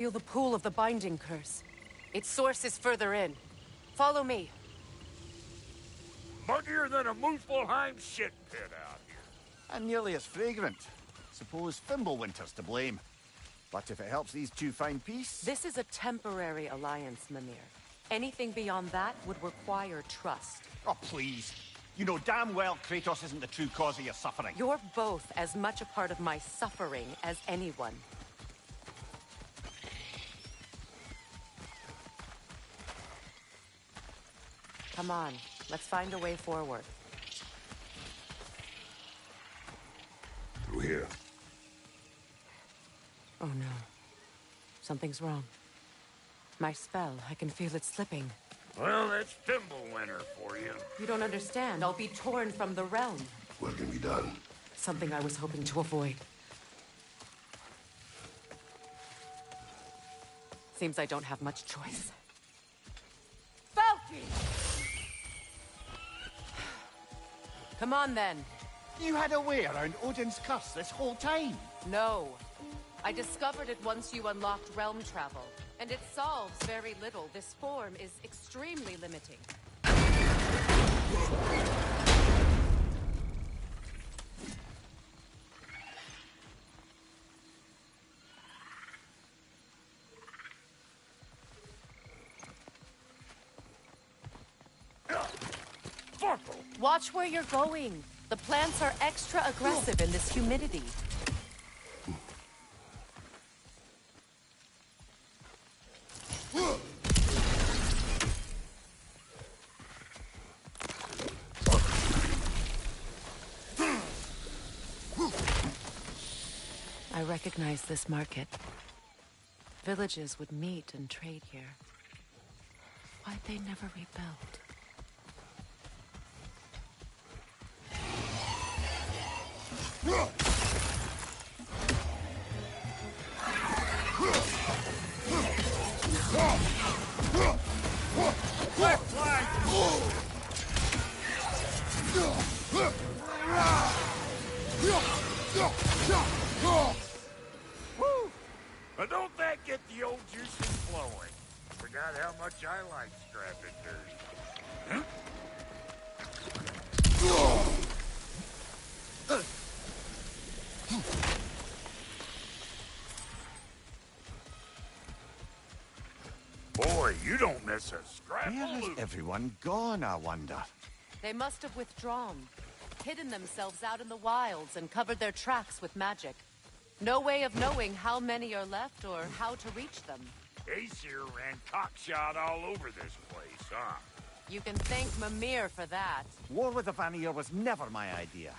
Feel the pull of the binding curse. Its source is further in. Follow me. Muggier than a Muspelheim shit pit out here. And nearly as fragrant. Suppose Fimbulwinter's to blame. But if it helps these two find peace... This is a temporary alliance, Mimir. Anything beyond that would require trust. Oh, please. You know damn well Kratos isn't the true cause of your suffering. You're both as much a part of my suffering as anyone. Come on, let's find a way forward. Through here. Oh no. Something's wrong. My spell, I can feel it slipping. Well, that's Fimbulwinter for you. You don't understand. I'll be torn from the realm. What can be done? Something I was hoping to avoid. Seems I don't have much choice. Falky! Come on, then. You had a way around Odin's curse this whole time? No. I discovered it once you unlocked realm travel. And it solves very little. This form is extremely limiting. Watch where you're going. The plants are extra aggressive in this humidity. I recognize this market. Villages would meet and trade here. Why'd they never rebuild? But don't that get the old juices flowing? Forgot how much I like scrapping dirt. Huh? Boy, you don't miss a scrap Where of has loot. everyone gone, I wonder? They must have withdrawn, hidden themselves out in the wilds and covered their tracks with magic. No way of knowing how many are left or how to reach them. Aesir ran cockshot all over this place, huh? You can thank Mimir for that. War with the Vanir was never my idea.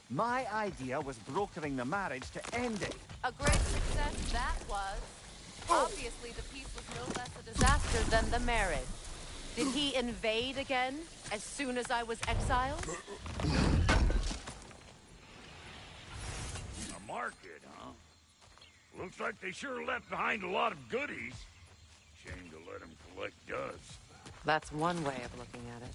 My idea was brokering the marriage to end it. A great success that was. Obviously, the peace was no less a disaster than the marriage. Did he invade again, as soon as I was exiled? A market, huh? Looks like they sure left behind a lot of goodies. Shame to let them collect dust. That's one way of looking at it.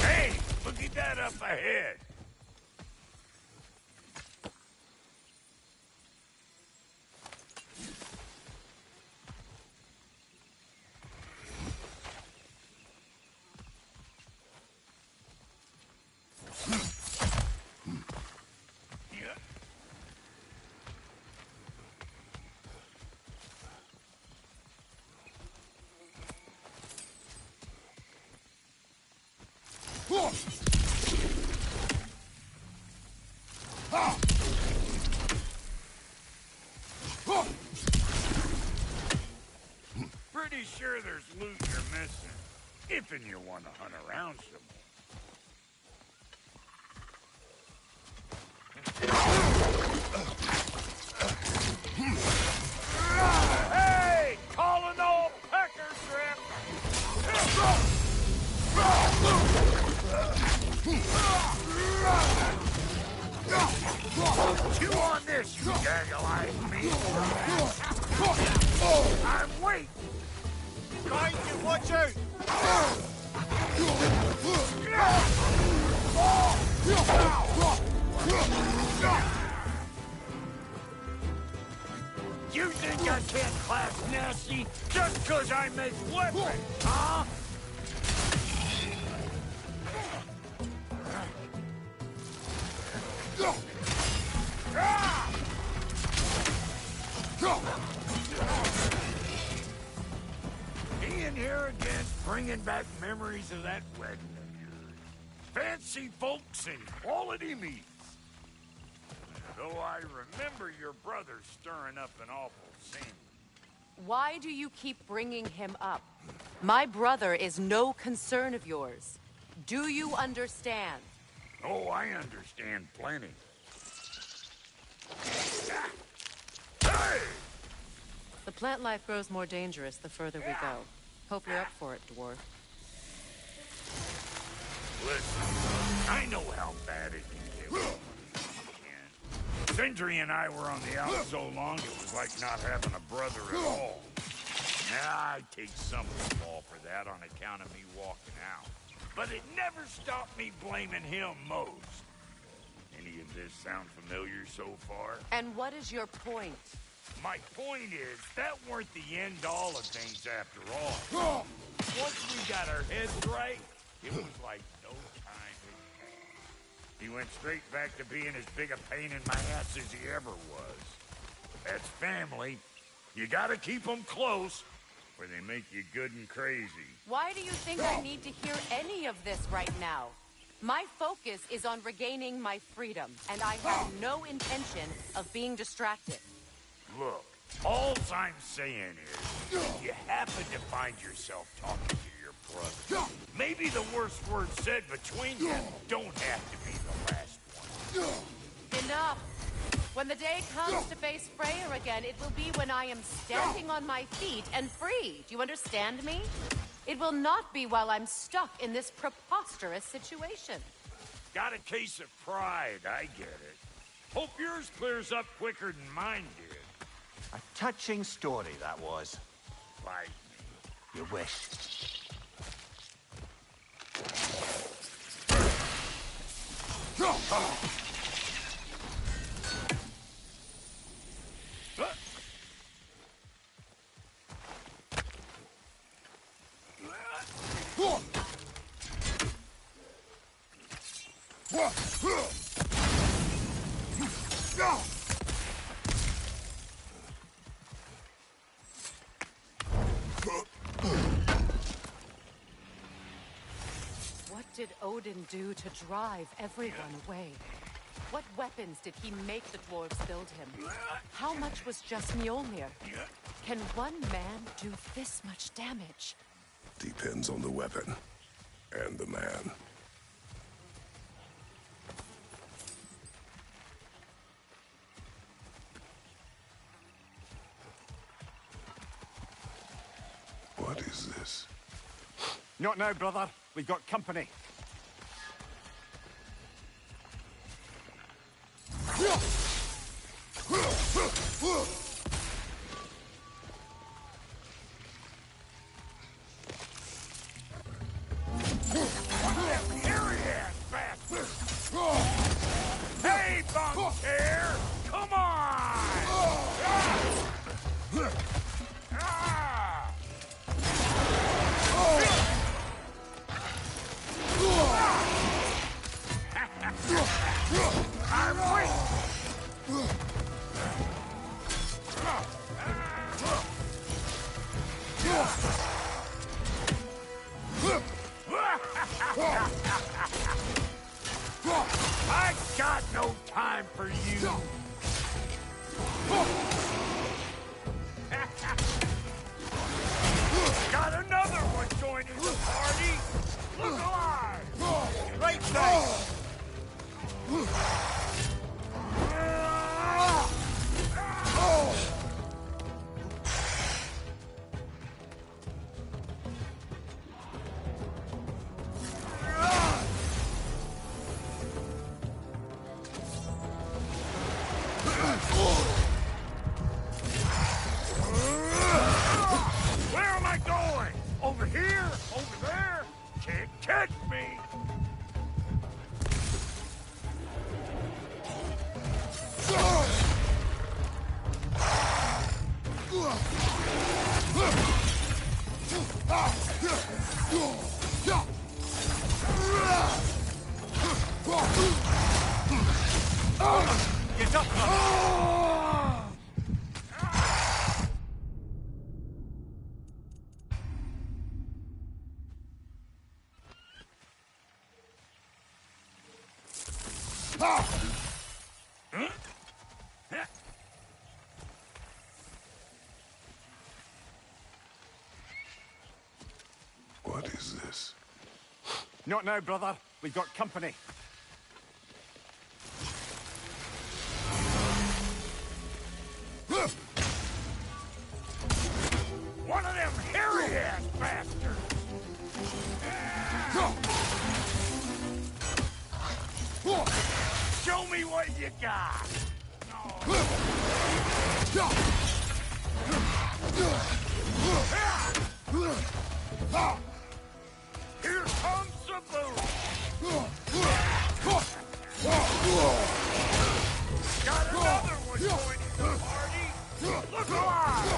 Hey, look at that up ahead. Pretty sure there's loot you're missing, if and you want to hunt around some You on this, you gaggle-eyed meat? I'm waiting! Behind you, watch out! You think I can't clap nasty just 'cause I make weapons, huh? He in here again, bringing back memories of that wedding of yours. Fancy folks and quality meats. Though I remember your brother stirring up an awful scene. Why do you keep bringing him up? My brother is no concern of yours. Do you understand? Oh, I understand plenty. Hey! The plant life grows more dangerous the further we go. Hope you're up for it, dwarf. Listen, I know how bad it can get. Sindri and I were on the out so long, it was like not having a brother at all. Now, I take some of the fall for that on account of me walking out. But it never stopped me blaming him most. Any of this sound familiar so far? And what is your point? My point is, that weren't the end-all of things after all. Once we got our heads right, it was like no time had passed. He went straight back to being as big a pain in my ass as he ever was. That's family. You gotta keep them close, or they make you good and crazy. Why do you think I need to hear any of this right now? My focus is on regaining my freedom, and I have no intention of being distracted. Look, all I'm saying is, if you happen to find yourself talking to your brother, maybe the worst word said between you don't have to be the last one. Enough! When the day comes to face Freyr again, it will be when I am standing on my feet and free. Do you understand me? It will not be while I'm stuck in this preposterous situation. Got a case of pride, I get it. Hope yours clears up quicker than mine did. A touching story, that was. Like You wish. What did Odin do to drive everyone away? What weapons did he make the dwarves build him? How much was just Mjolnir? Can one man do this much damage? Depends on the weapon and the man. What is this? Not now, brother. We've got company. Hey, bunk hair! Come on! I'm waiting! I got no time for you! Got another one joining the party! Look alive! Right there! Get up! What is this? Not now, brother. We've got company. One of them hairy-ass bastards! Show me what you got! Here comes the boom! Got another one joining the party! Look alive!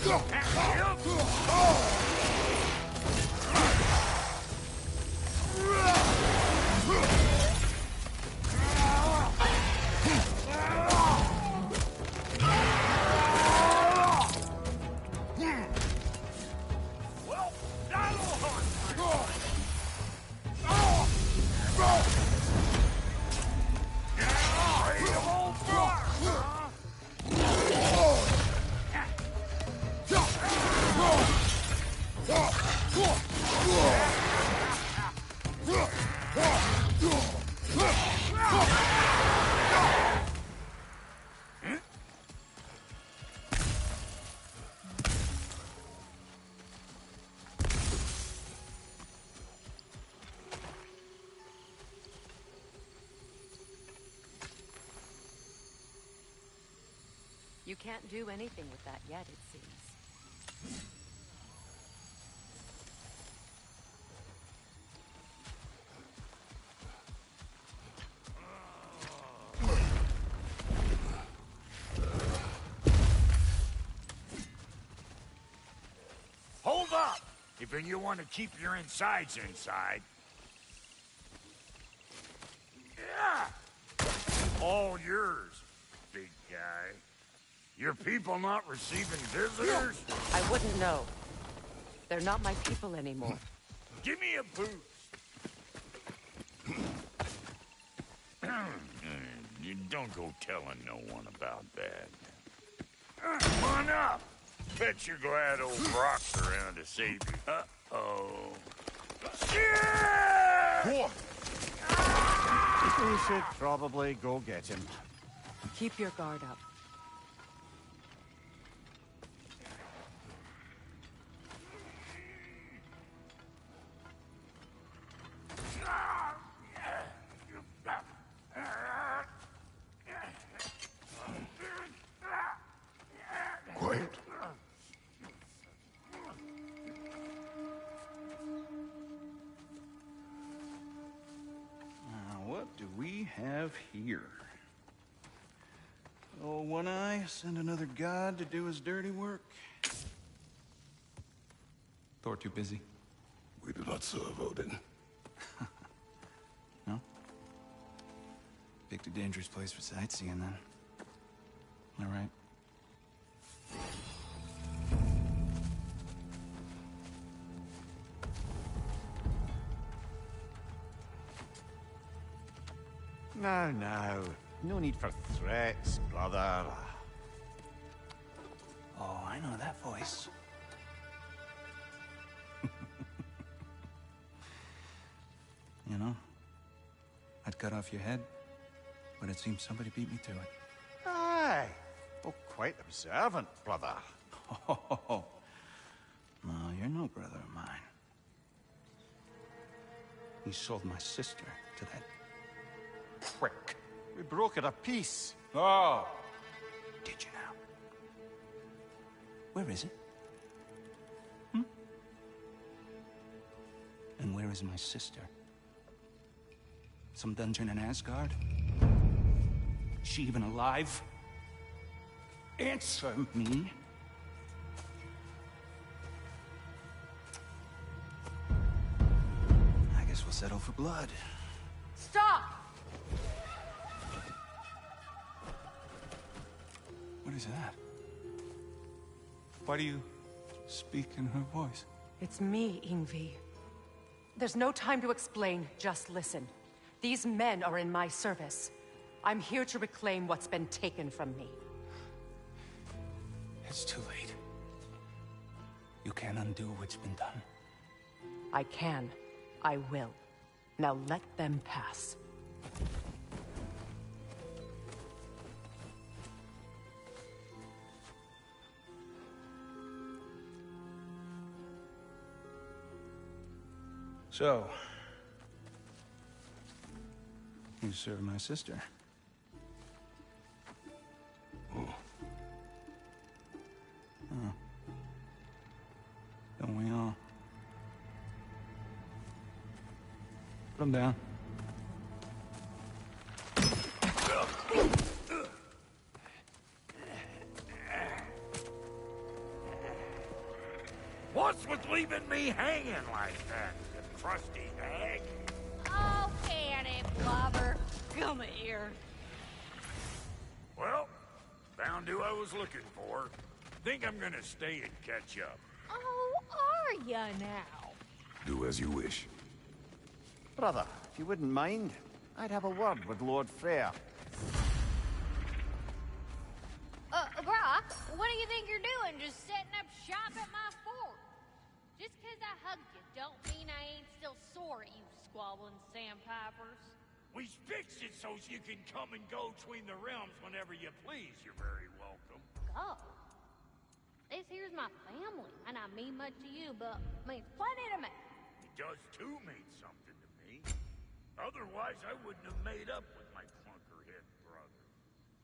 Let's Well, that'll hurt. Ready to hold fire, huh? You can't do anything with that yet, it seems. Hold up! If you want to keep your insides inside. Yeah! All yours, big guy. Your people not receiving visitors? I wouldn't know. They're not my people anymore. Give me a boost. You don't go telling no one about that. Come on up. Bet you're glad old Brock's around to save you. Uh-oh. Shit! We should probably go get him. Keep your guard up. Quiet. What do we have here? Oh, One Eye, send another god to do his dirty work. Thor too busy? We do not serve Odin. No? Picked a dangerous place for sightseeing, then. All right. Now. No need for threats, brother. Oh, I know that voice. You know, I'd cut off your head, but it seems somebody beat me to it. Aye. Oh, quite observant, brother. Oh, no, you're no brother of mine. You sold my sister to that prick. We brokered a peace. Oh, did you now? Where is it? Hmm? And where is my sister? Some dungeon in Asgard? Is she even alive? Answer me. I guess we'll settle for blood. Stop! What is that? Why do you speak in her voice? It's me, Ingvi. There's no time to explain, just listen. These men are in my service. I'm here to reclaim what's been taken from me. It's too late. You can't undo what's been done. I can. I will. Now let them pass. So, you serve my sister. Oh. Don't we all? Put him down. What's with leaving me hanging like that, you trusty hag? Oh, can it, Blobber? Come here. Well, found who I was looking for. Think I'm gonna stay and catch up. Oh, are ya now? Do as you wish. Brother, if you wouldn't mind, I'd have a word with Lord Freyr. Brock, what do you think you're doing? Just setting up shop at my fort? Just 'cause I hugged you don't mean I ain't still sore at you squabbling sandpipers. We fixed it so you can come and go between the realms whenever you please. You're very welcome. Go. This here's my family, and I mean much to you, but means plenty to me. It does too mean something to me. Otherwise, I wouldn't have made up with my clunkerhead brother.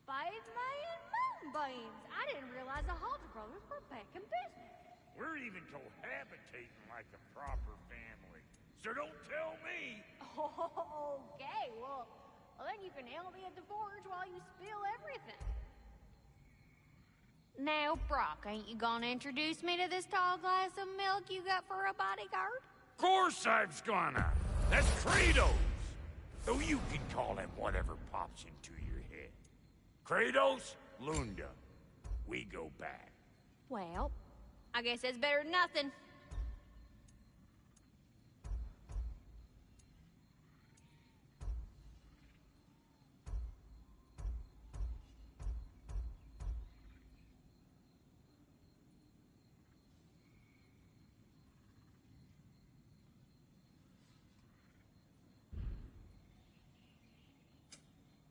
5 million moonbeams! I didn't realize the Halter brothers were back in business. We're even cohabitating like a proper family. So don't tell me. Okay, well, then you can help me at the forge while you spill everything. Now, Brock, ain't you gonna introduce me to this tall glass of milk you got for a bodyguard? Of course I've gonna. That's Kratos. Though you can call him whatever pops into your head. Kratos, Lunda. We go back. Well, I guess that's better than nothing.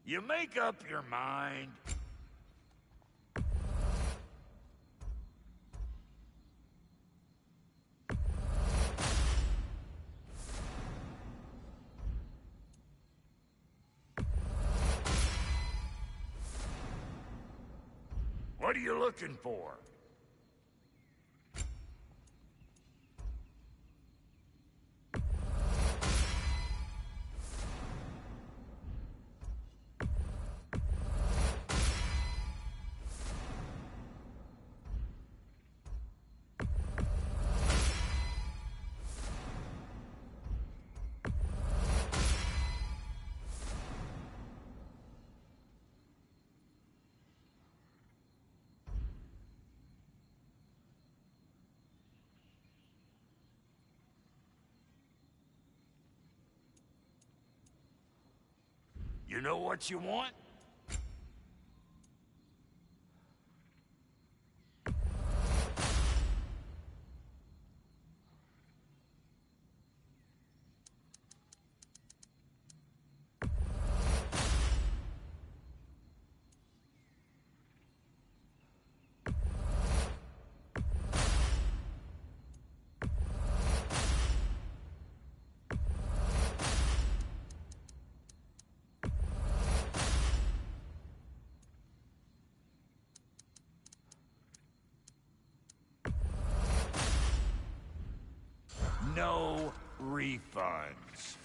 You make up your mind. What are you looking for? You know what you want? no refunds.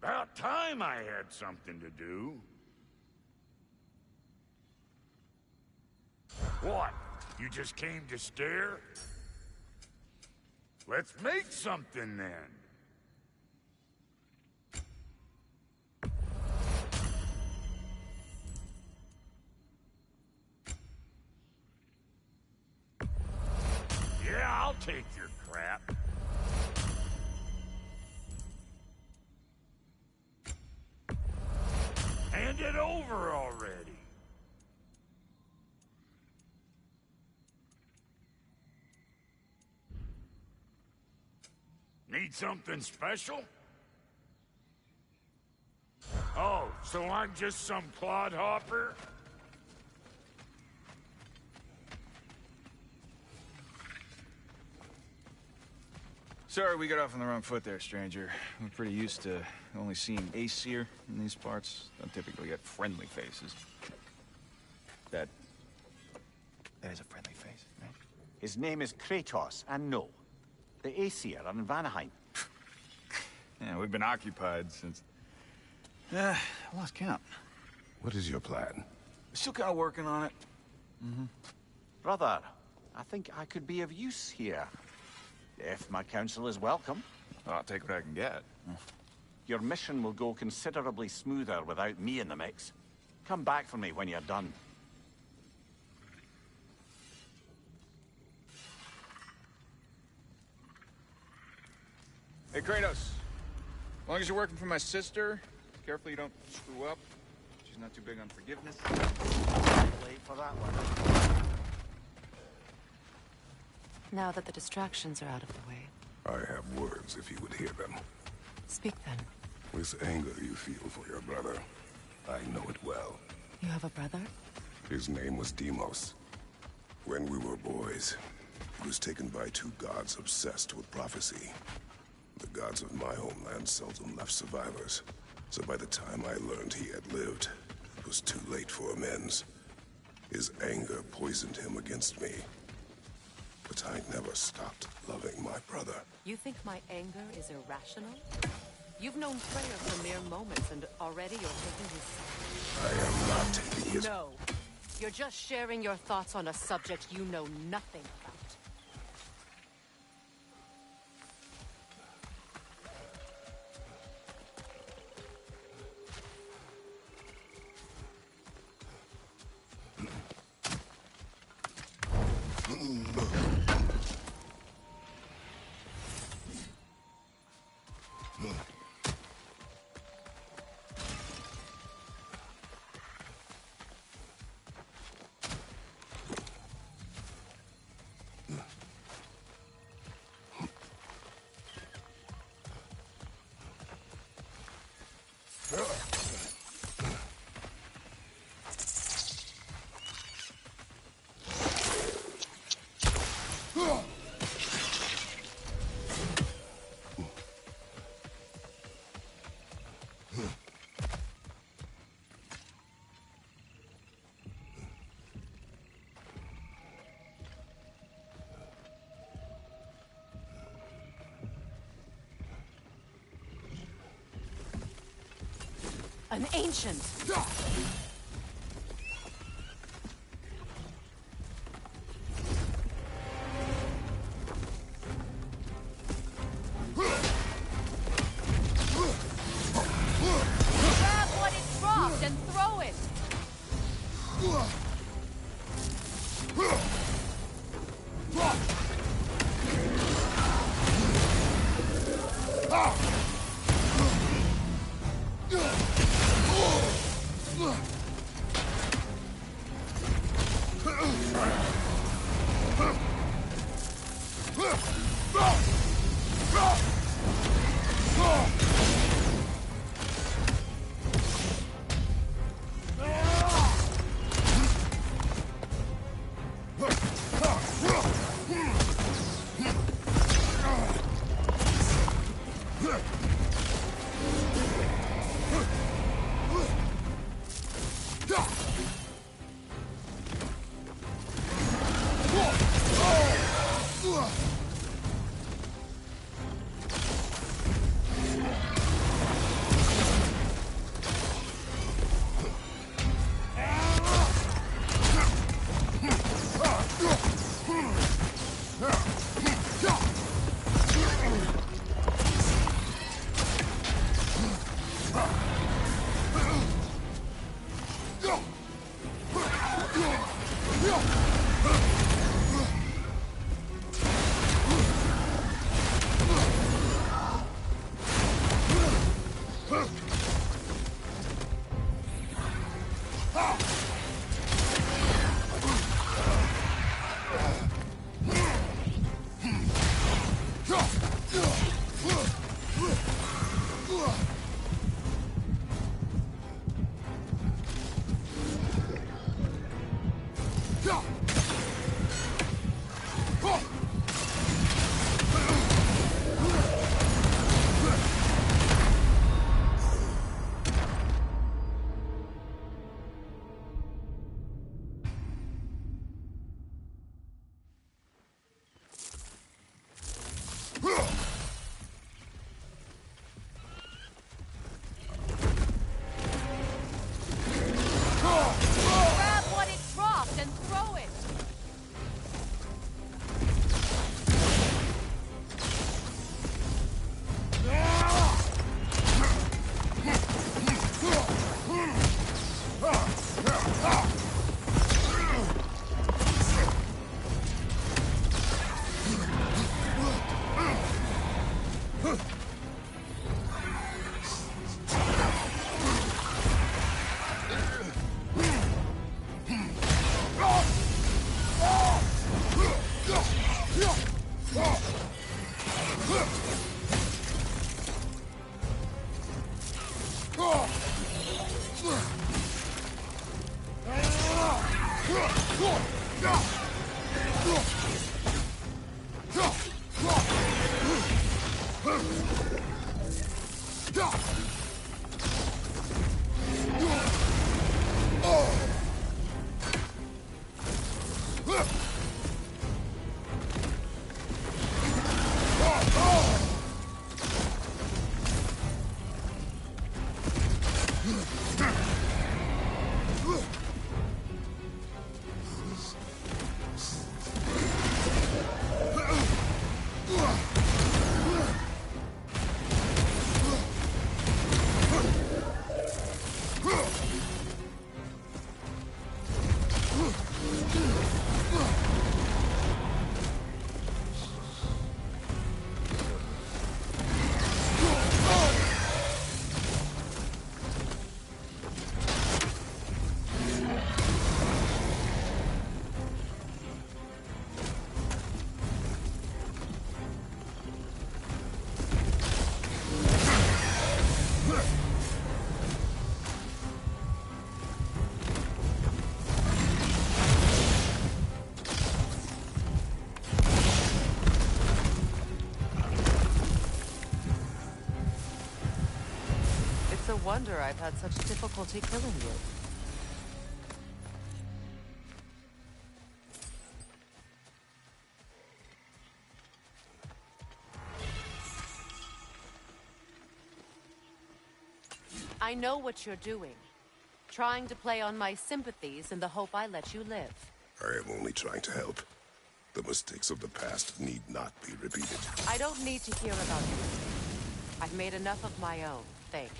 About time I had something to do. What? You just came to stare? Let's make something then. Yeah, I'll take your crap. Hand it over already. Need something special? Oh, so I'm just some clodhopper? Sorry, we got off on the wrong foot there, stranger. We're pretty used to only seeing Aesir in these parts. Don't typically get friendly faces. That is a friendly face, right? His name is Kratos, and no, the Aesir are in Vanaheim. Yeah, we've been occupied since... I lost count. What is your plan? Still kind of working on it. Brother, I think I could be of use here. If my counsel is welcome. I'll take what I can get. Your mission will go considerably smoother without me in the mix. Come back for me when you're done. Hey, Kratos. As long as you're working for my sister, careful you don't screw up. She's not too big on forgiveness. Late for that one. Now that the distractions are out of the way, I have words if you would hear them. speak then. This anger you feel for your brother, I know it well. You have a brother? His name was Deimos. When we were boys, he was taken by two gods obsessed with prophecy. The gods of my homeland seldom left survivors, so by the time I learned he had lived, it was too late for amends. His anger poisoned him against me. But I never stopped loving my brother. You think my anger is irrational? You've known Freya for mere moments, and already you're taking his side. I am not taking his... No. You're just sharing your thoughts on a subject you know nothing about. An ancient! Grab what it dropped and throw it! Wonder I've had such difficulty killing you. I know what you're doing. Trying to play on my sympathies in the hope I let you live. I am only trying to help. The mistakes of the past need not be repeated. I don't need to hear about you. I've made enough of my own, thanks.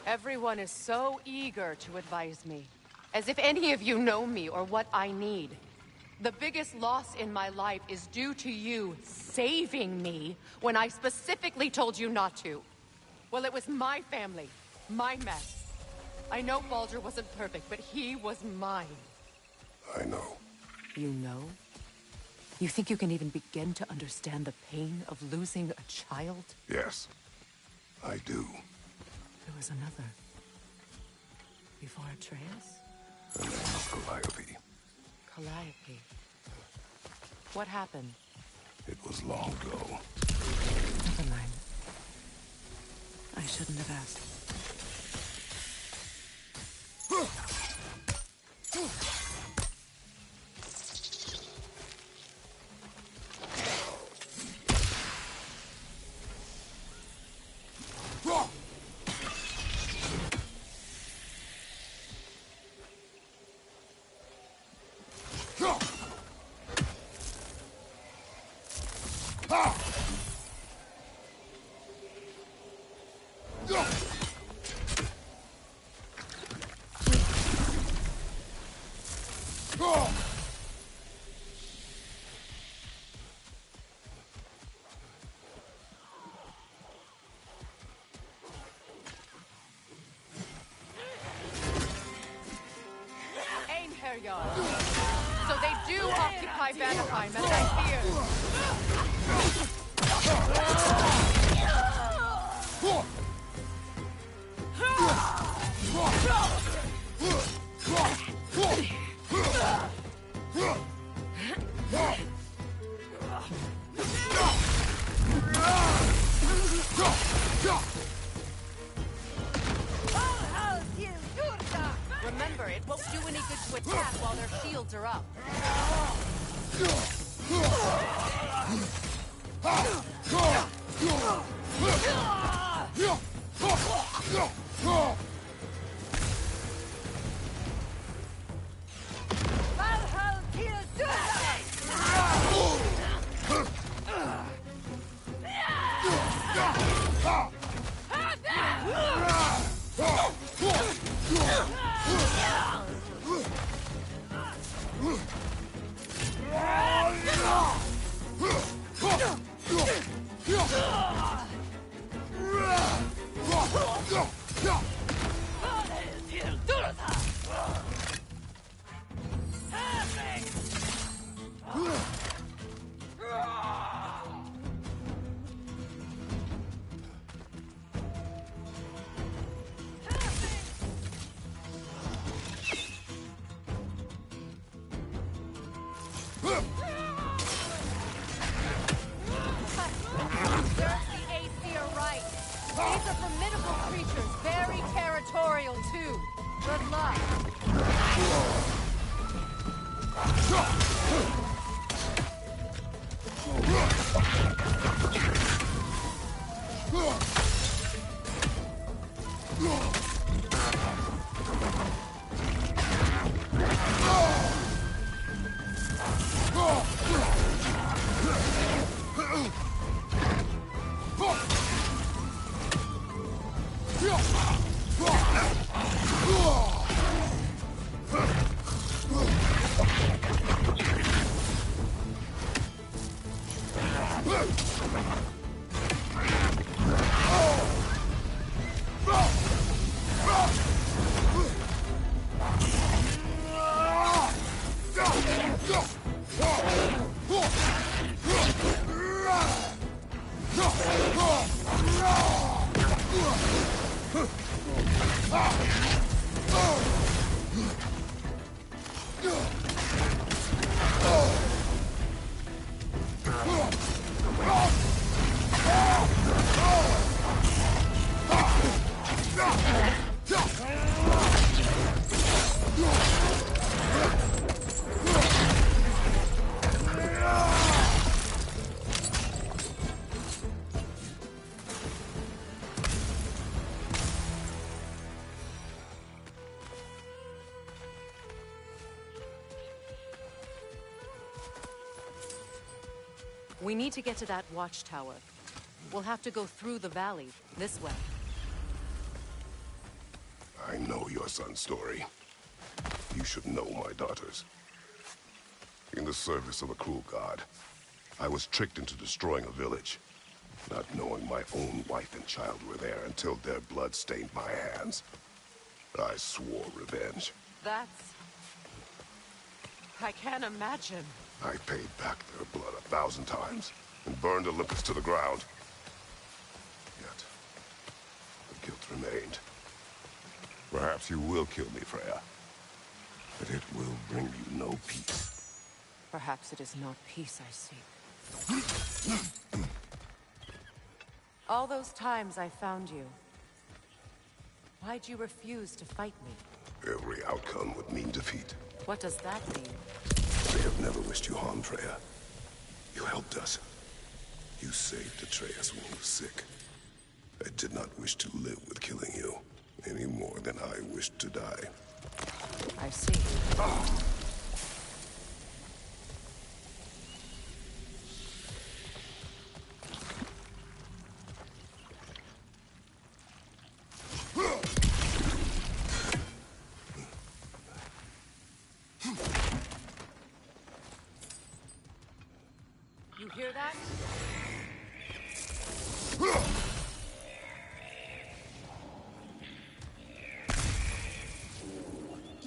Everyone is so eager to advise me, as if any of you know me or what I need. The biggest loss in my life is due to you saving me when I specifically told you not to. Well, it was my family, my mess. I know Baldur wasn't perfect, but he was mine. I know. You know? You think you can even begin to understand the pain of losing a child? Yes, I do. There was another. Before Atreus? Her name is Calliope. Calliope. What happened? It was long ago. Never mind. I shouldn't have asked. Freljord. So they do occupy Vanaheim, as I feared. Remember, it won't do any good to attack while their shields are up. Good luck. We need to get to that watchtower. We'll have to go through the valley, this way. I know your son's story. You should know my daughter's. In the service of a cruel god, I was tricked into destroying a village, not knowing my own wife and child were there until their blood stained my hands. I swore revenge. That's... I can't imagine. I paid back their blood 1,000 times and burned Olympus to the ground. Yet, the guilt remained. Perhaps you will kill me, Freya. But it will bring you no peace. Perhaps it is not peace I seek. All those times I found you, why'd you refuse to fight me? Every outcome would mean defeat. What does that mean? They have never wished you harm, Freya. You helped us. You saved Atreus when he was sick. I did not wish to live with killing you, any more than I wished to die. I see. You hear that?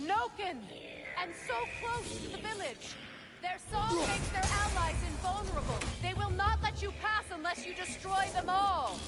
Noken! And so close to the village. Their song makes their allies invulnerable. They will not let you pass unless you destroy them all.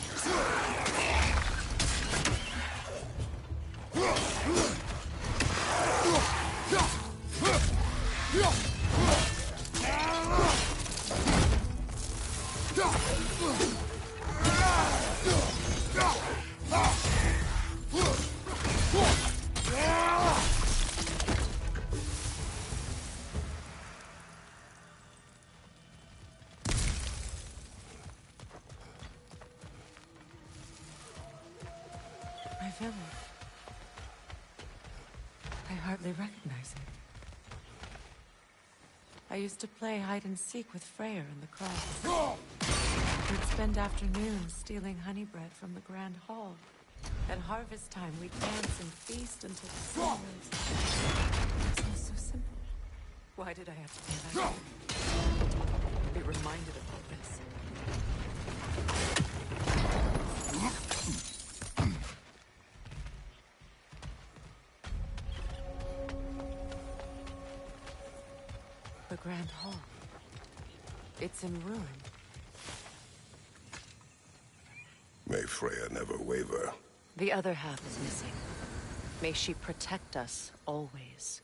My village. I hardly recognize it. I used to play hide and seek with Freyr in the cross. We'd spend afternoons stealing honey bread from the Grand Hall. At harvest time, we'd dance and feast until the sun rose. It was all so simple. Why did I have to be like that? Be reminded of all this. The Grand Hall. It's in ruin. May Freya never waver. The other half is missing. May she protect us always.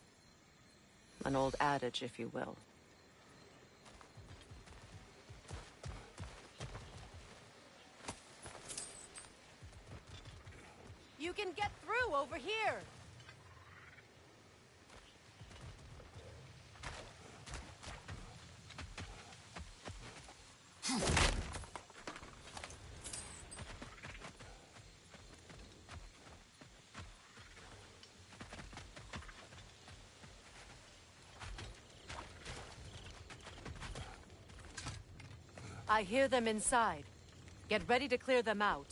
An old adage, if you will. You can get through over here! I hear them inside. Get ready to clear them out.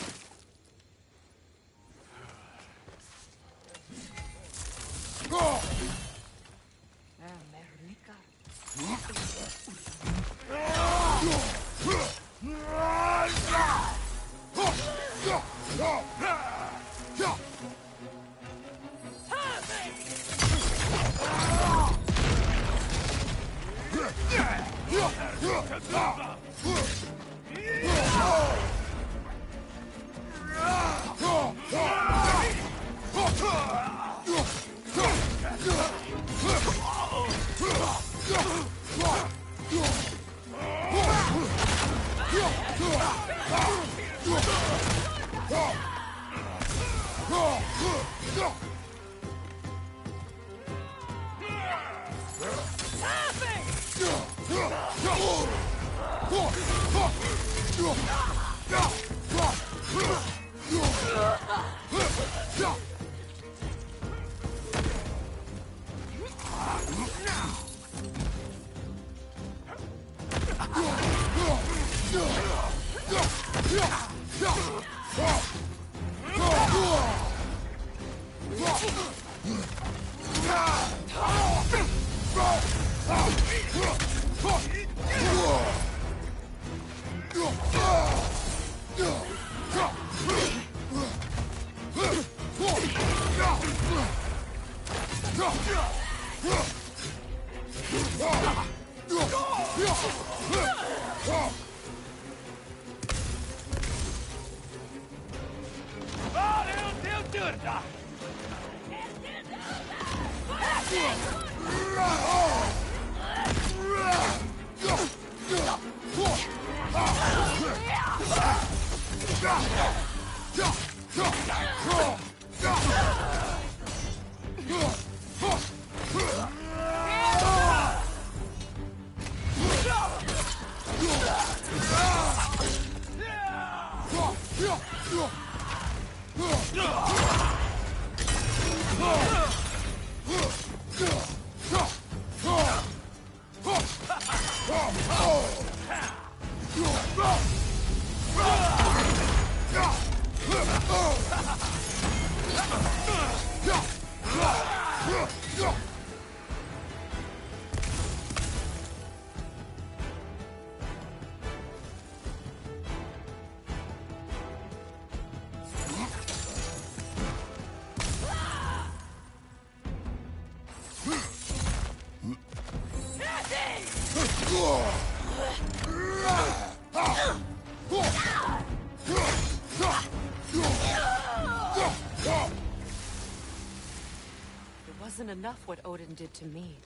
isn't enough what Odin did to me.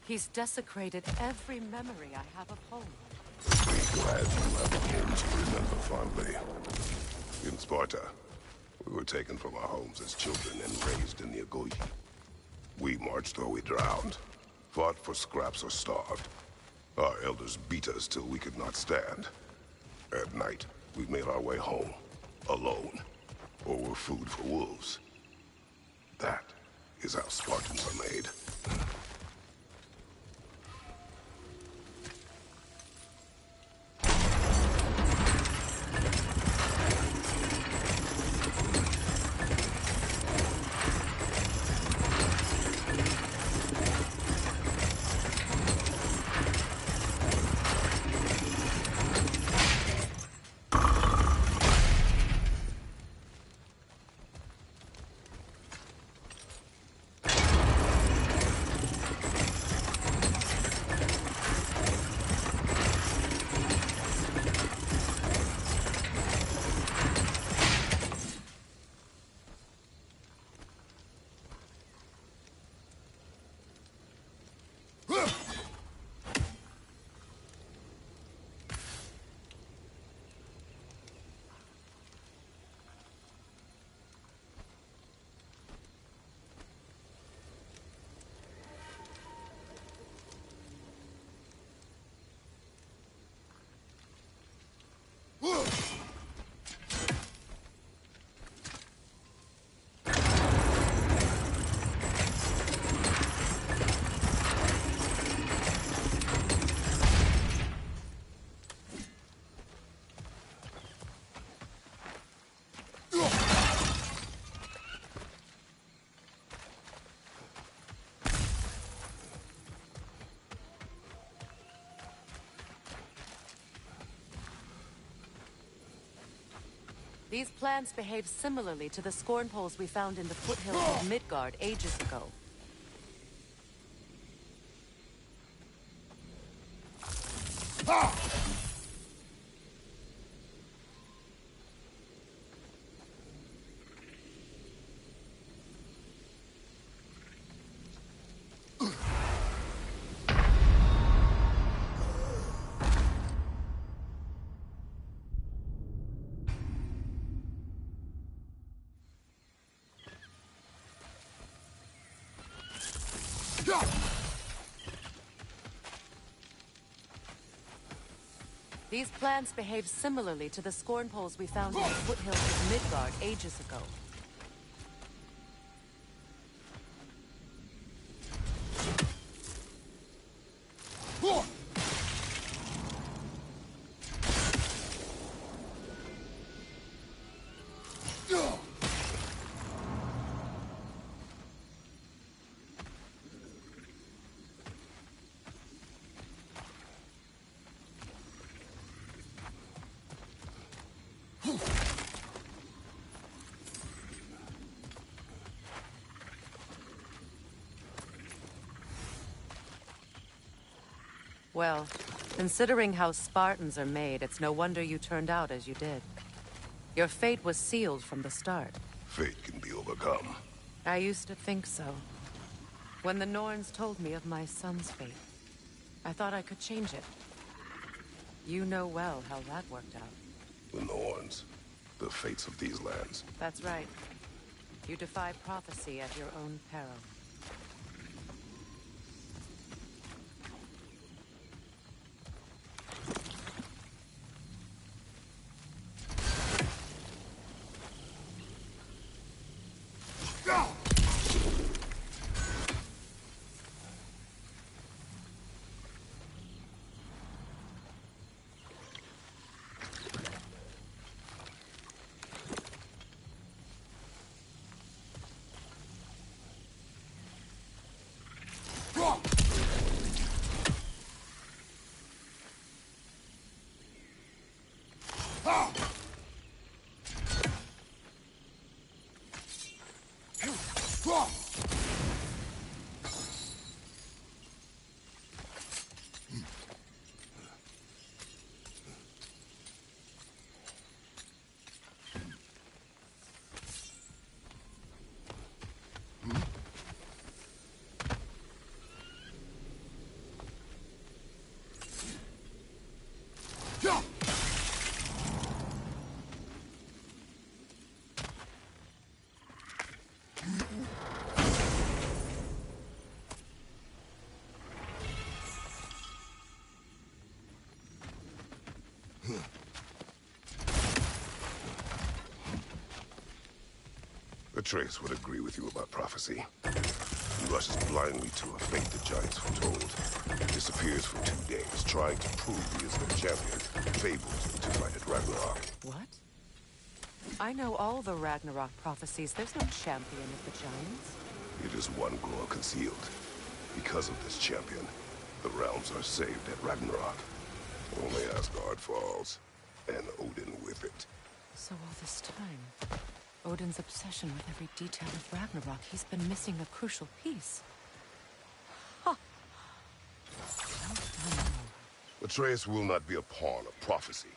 He's desecrated every memory I have of home. Be glad you have a home to remember fondly. In Sparta, we were taken from our homes as children and raised in the Agoge. We marched or we drowned, fought for scraps or starved. Our elders beat us till we could not stand. At night, we made our way home, alone, or were food for wolves. That is how Spartans are made. These plants behave similarly to the scorn poles we found in the foothills of Midgard ages ago. These plants behave similarly to the scorn poles we found in the foothills of Midgard ages ago. Well, considering how Spartans are made, it's no wonder you turned out as you did. Your fate was sealed from the start. Fate can be overcome. I used to think so. When the Norns told me of my son's fate, I thought I could change it. You know well how that worked out. The Norns, the fates of these lands. That's right. You defy prophecy at your own peril. Atreus would agree with you about prophecy. He rushes blindly to a fate the giants foretold. Disappears for 2 days, trying to prove he is their champion, fabled to fight at Ragnarok. What? I know all the Ragnarok prophecies. There's no champion of the giants. It is one glow concealed. Because of this champion, the realms are saved at Ragnarok. Only Asgard falls, and Odin with it. So all this time, Odin's obsession with every detail of Ragnarok, he's been missing a crucial piece. Ha! Well done. Atreus will not be a pawn of prophecy.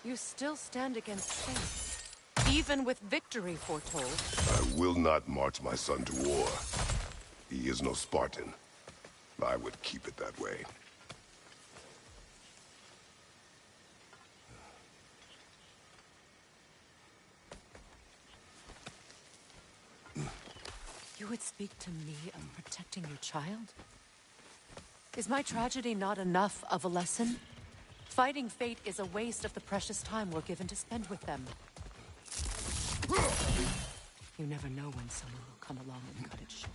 You still stand against fate, even with victory foretold. I will not march my son to war. He is no Spartan. I would keep it that way. You would speak to me of protecting your child? Is my tragedy not enough of a lesson? Fighting fate is a waste of the precious time we're given to spend with them. You never know when someone will come along and cut it short.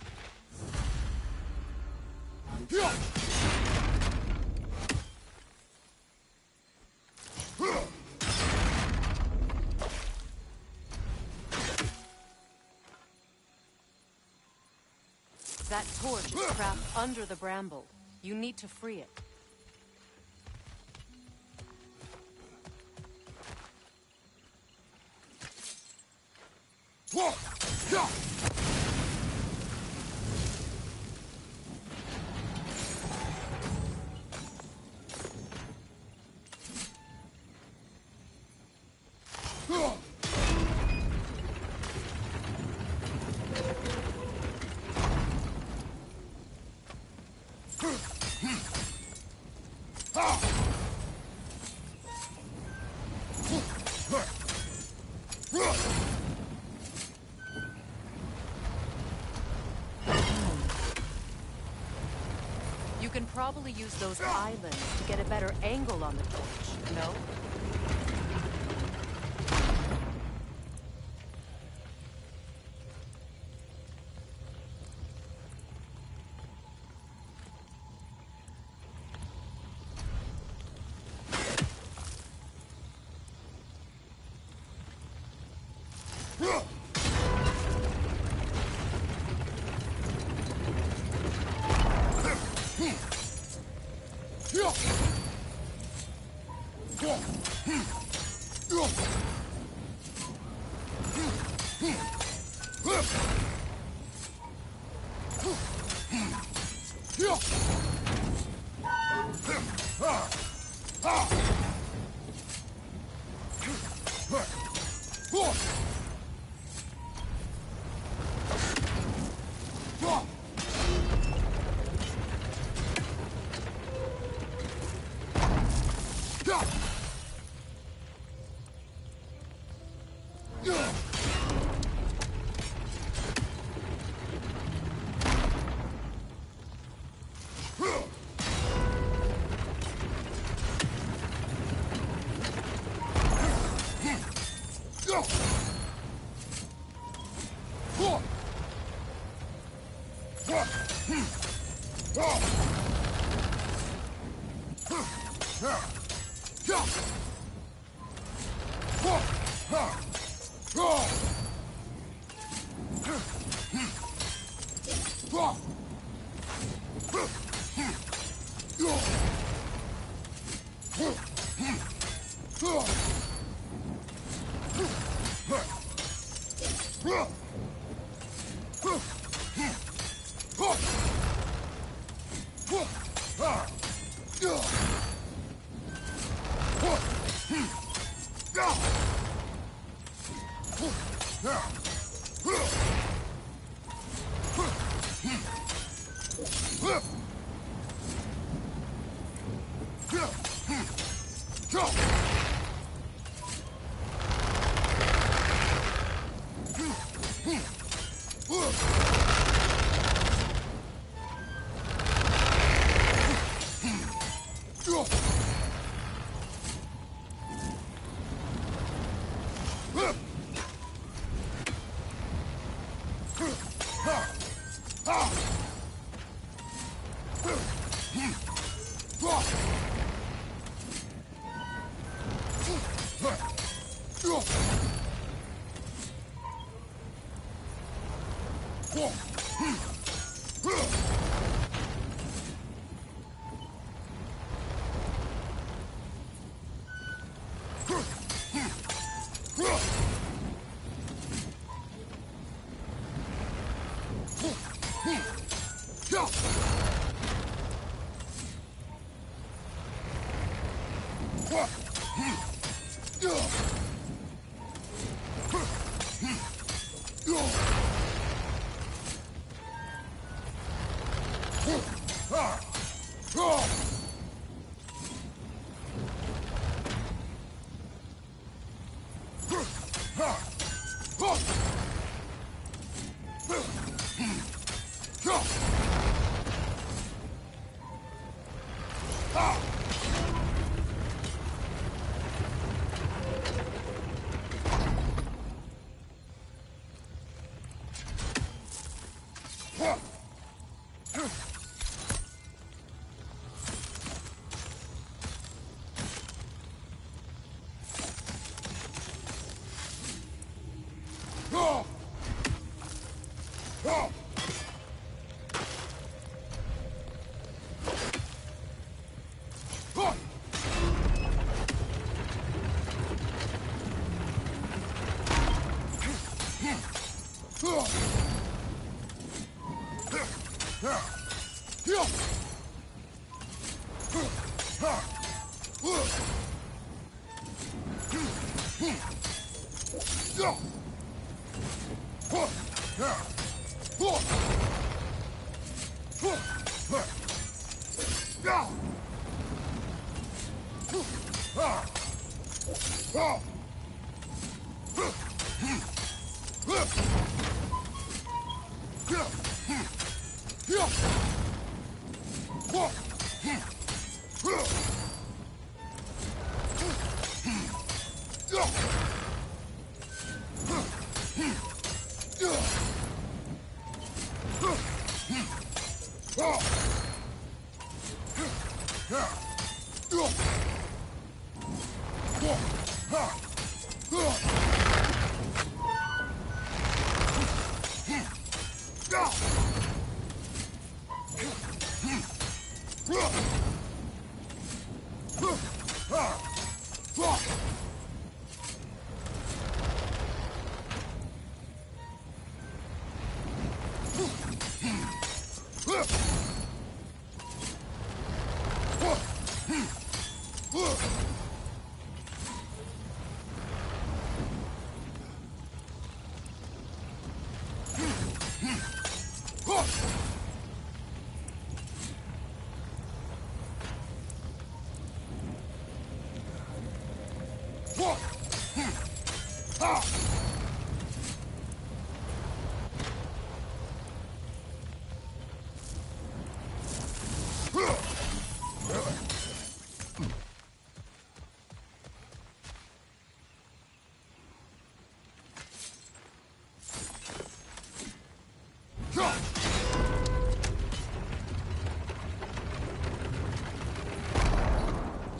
That torch is trapped under the bramble. You need to free it. You can probably use those islands to get a better angle on the torch, no?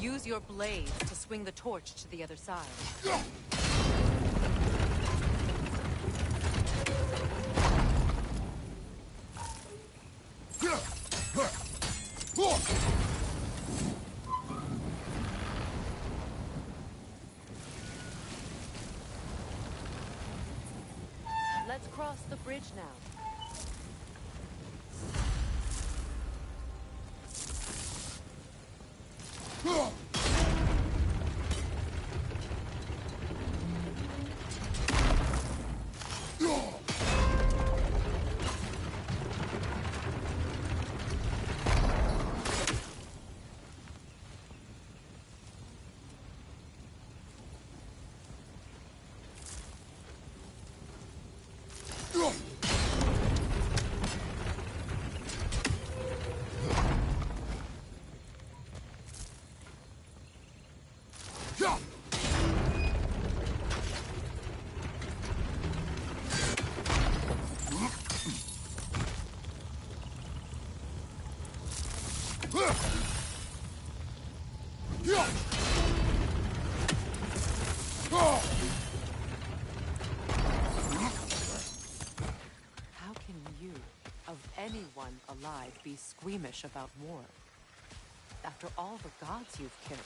Use your blades to swing the torch to the other side. Let's cross the bridge now. How can you, of anyone alive, be squeamish about war? After all the gods you've killed.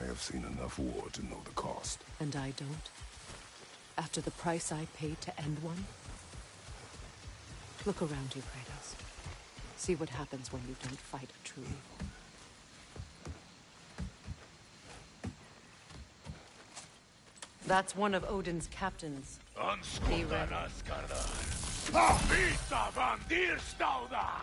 I have seen enough war to know the cost. And I don't? After the price I paid to end one? Look around you, Kratos. See what happens when you don't fight a true evil. That's one of Odin's captains. Be ready. Vita van dir stauda!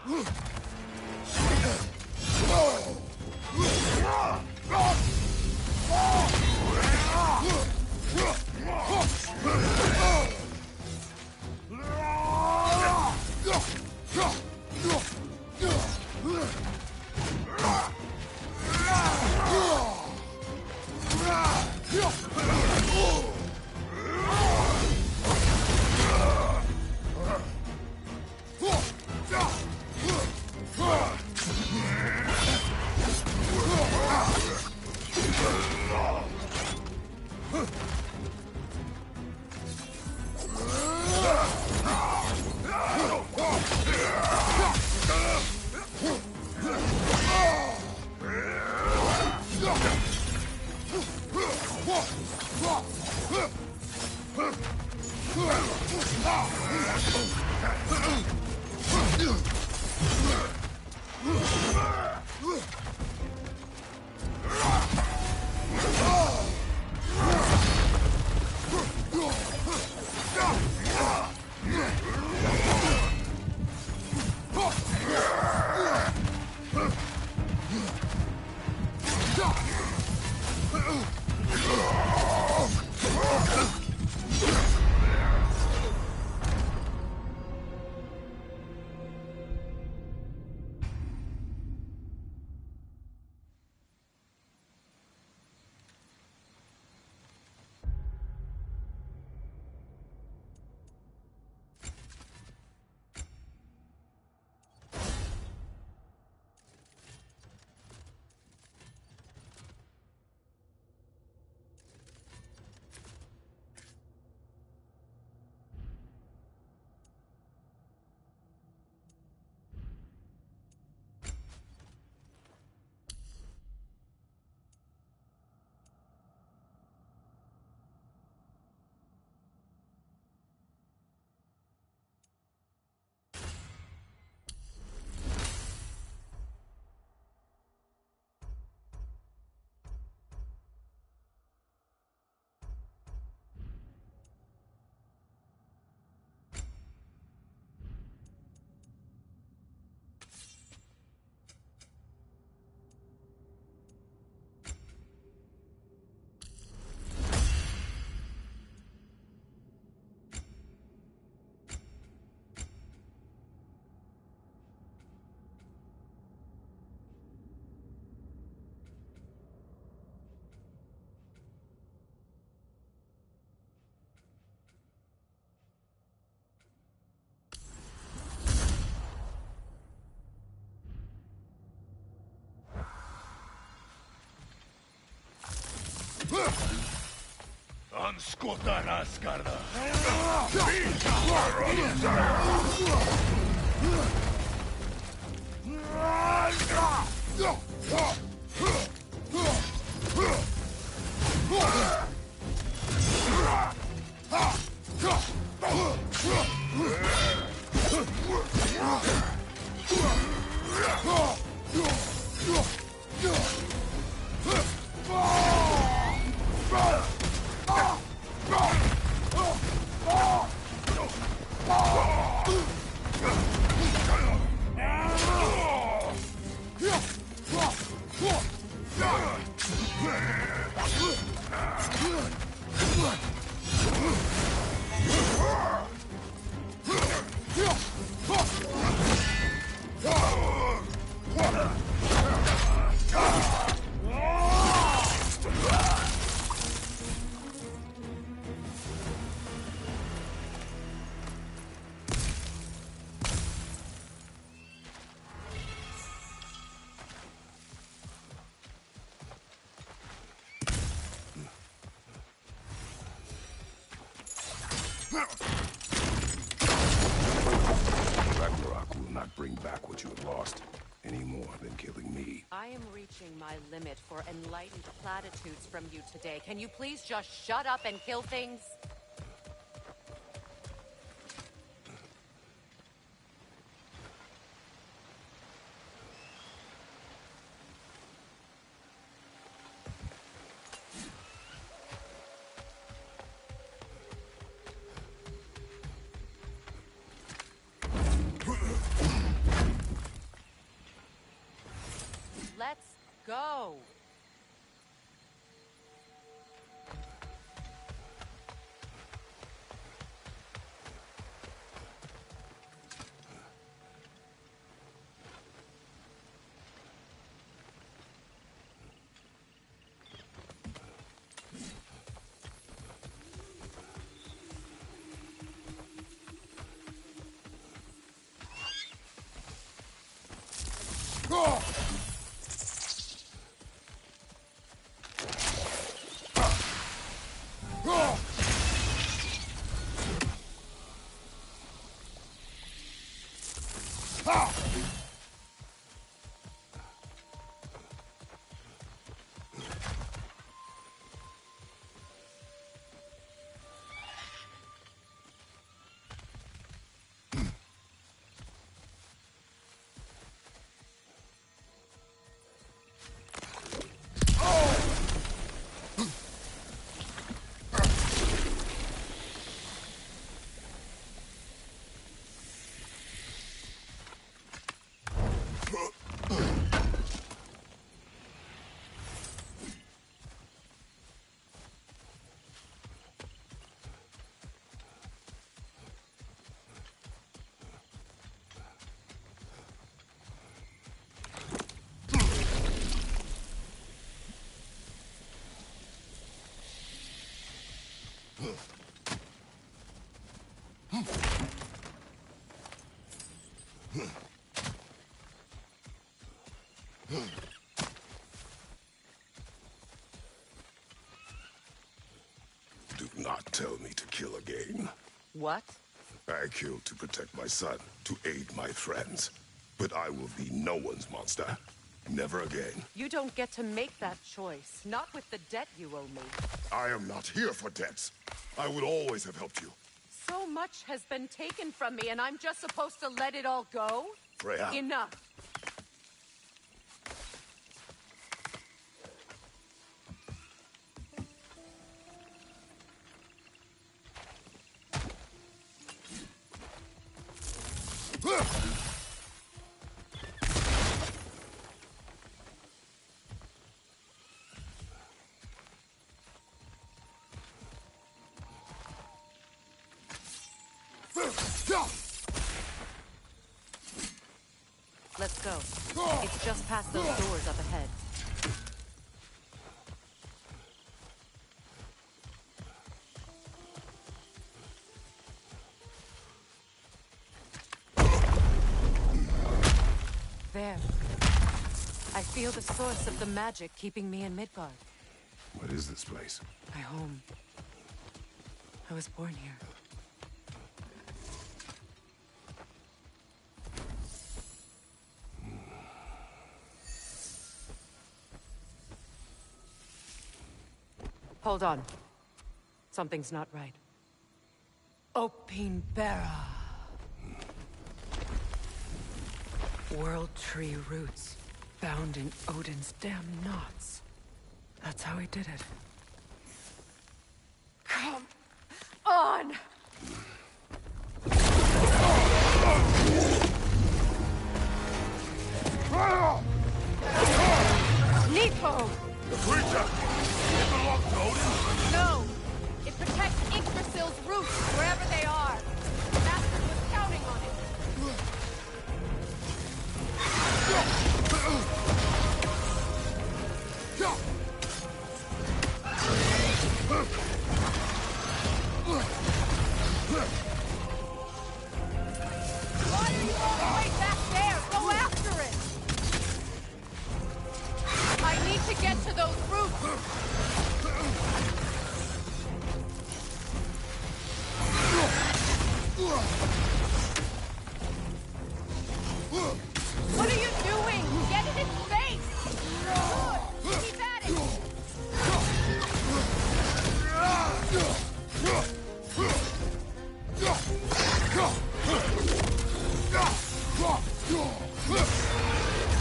Anskuta Raskarda! Ragnarok will not bring back what you have lost, any more than killing me. I am reaching my limit for enlightened platitudes from you today. Can you please just shut up and kill things? Let's go. Do not tell me to kill again. What? I killed to protect my son, to aid my friends. But I will be no one's monster. Never again. You don't get to make that choice. Not with the debt you owe me. I am not here for debts. I would always have helped you. So much has been taken from me, and I'm just supposed to let it all go? Freya. Enough. Let's go. It's just past those doors up ahead. There. I feel the source of the magic keeping me in Midgard. What is this place? My home. I was born here. Hold on. Something's not right. Opinbera. World tree roots, bound in Odin's damn knots. That's how he did it. Come on! Nepo! The creature! It belongs to Odin? No! It protects Yggdrasil's roots, wherever they are. The Master was counting on it. Why are you all the way back there? Go after it! I need to get to those roots!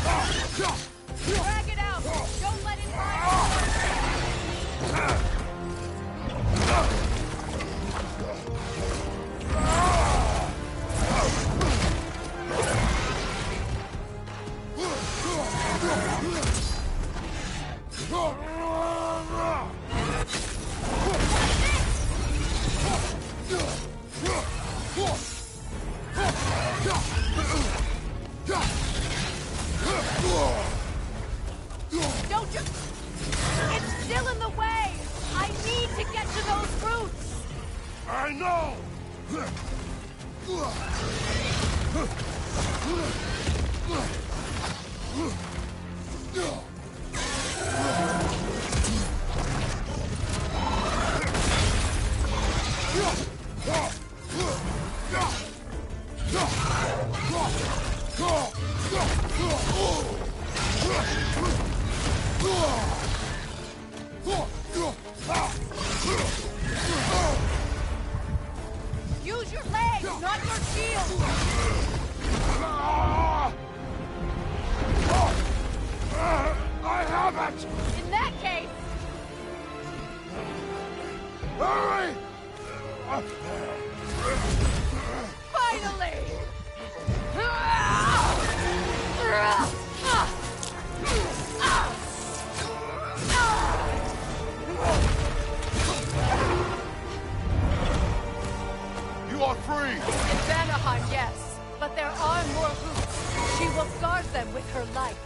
Drag it out! Don't let it lie! Don't you... It's still in the way! I need to get to those roots! I know! Use your legs, not your shield! I have it! In that case, Hurry! finally! You are free! In Vanaheim, yes. But there are more roots. She will guard them with her life.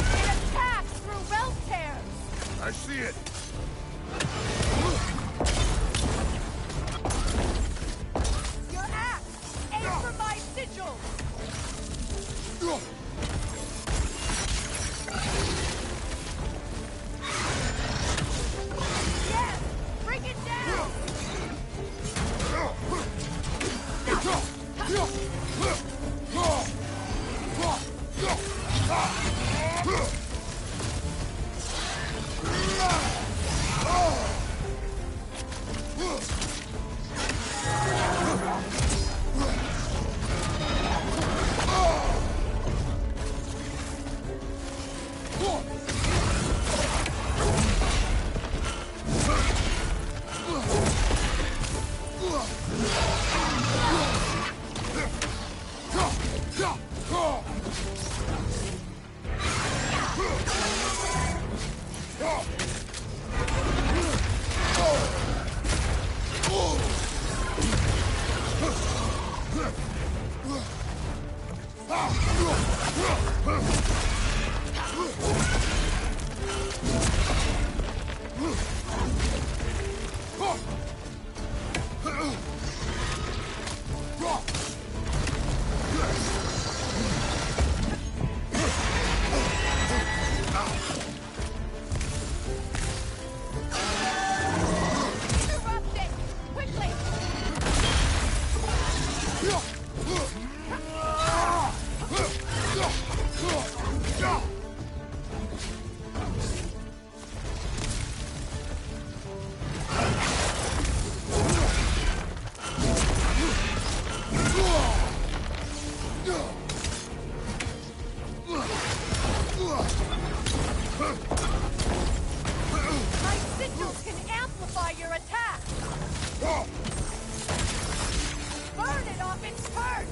It attacks through belt tears! I see it! Your axe! Aim for my sigil! Yes! Bring it down! Interrupt it! Quickly! My sigils can amplify your attack! Burn it off its perch!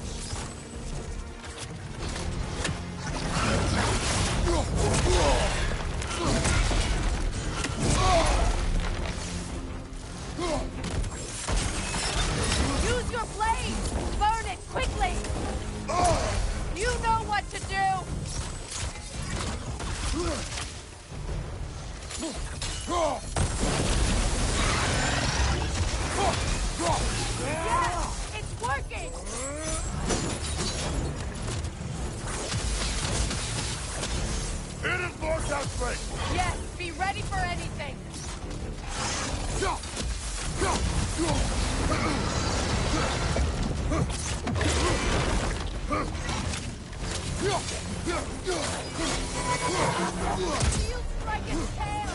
Use your blade! Burn it quickly! You know what to do! Yes! It's working! Hit his blockhouse straight! Yes, be ready for anything! Shield strike its tail!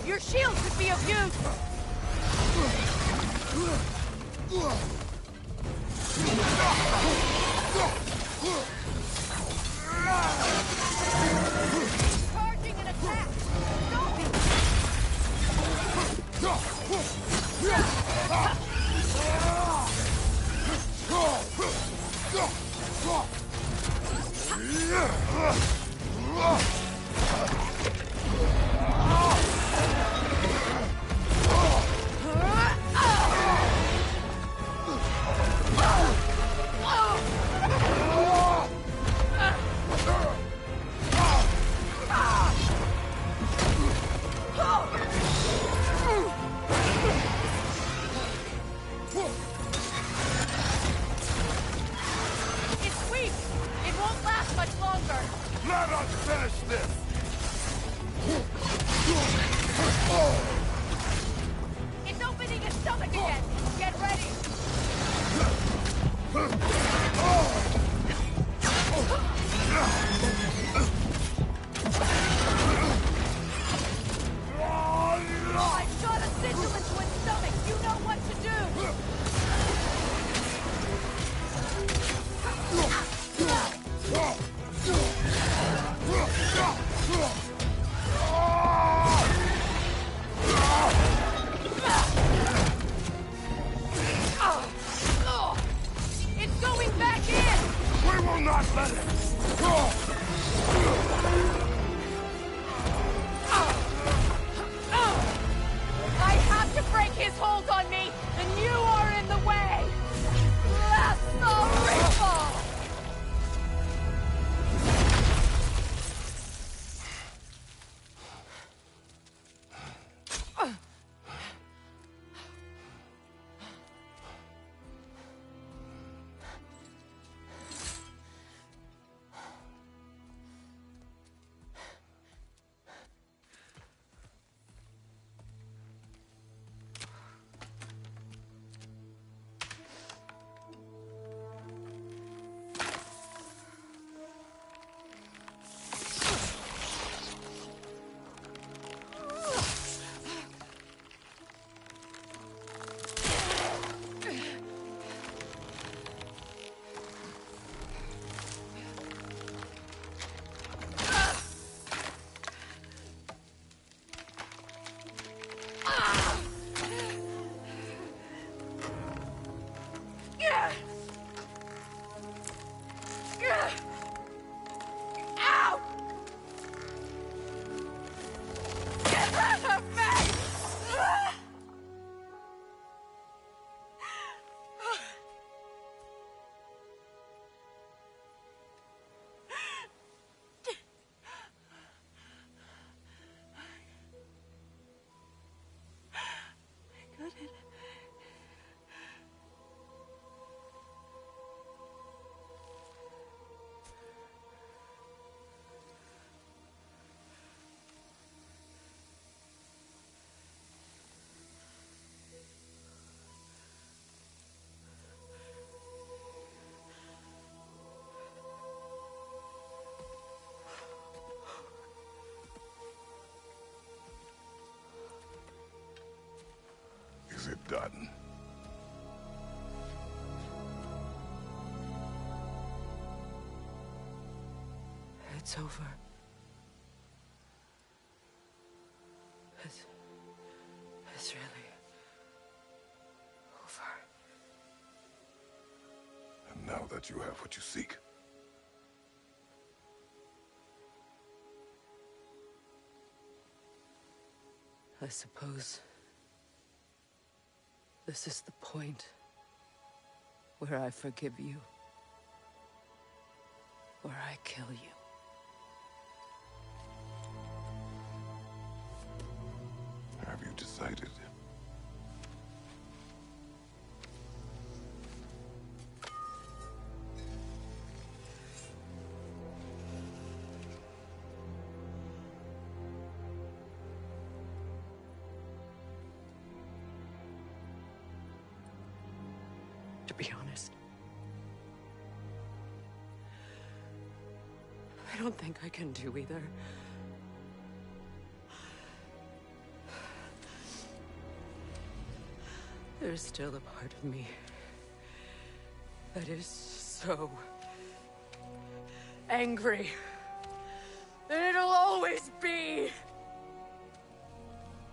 Your shield could be of use! Charging an attack! Don't be... It's weak! It won't last much longer! Let us finish this! It's opening its stomach again! Get ready! I shot a sigil into its stomach! You know what to do! It's going back in! We will not let it! I have to break his hold on me, and you are in the way! Blast the rifle! Ow! Get out of me! Is it done? It's over. It's really that you have what you seek. I suppose this is the point where I forgive you, where I kill you. Have you decided? To be honest, I don't think I can do either. There's still a part of me that is so angry that it'll always be.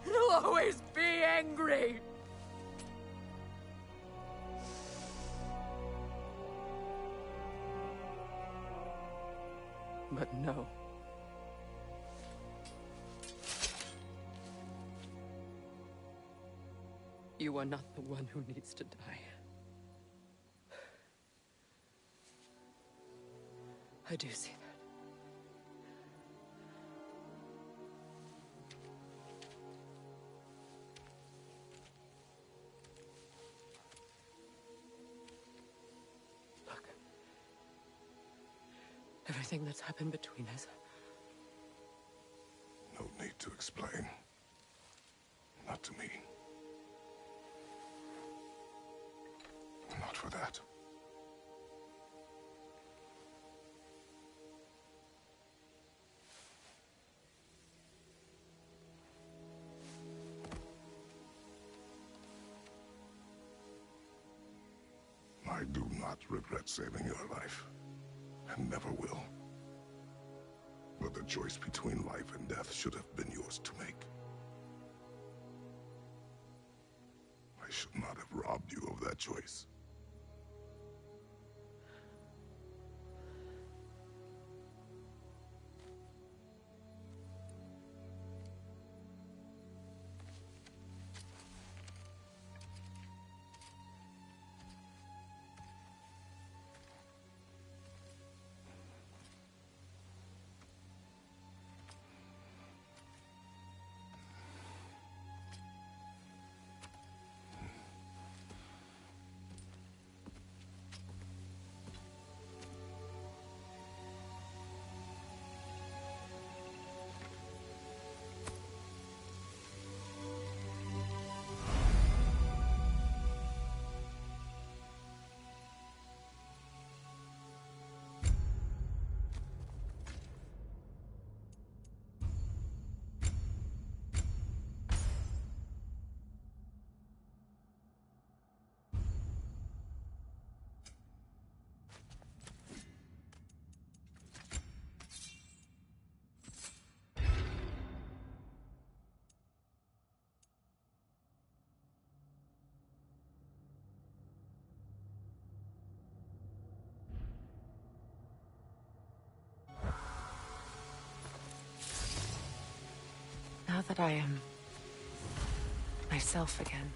It'll always be angry. But no. You are not the one who needs to die. I do see that. Look. Everything that's happened between us. No need to explain. Not to me. Not for that. I do not regret saving your life, and never will. But the choice between life and death should have been yours to make. I should not have robbed you of that choice. Now that I am myself again,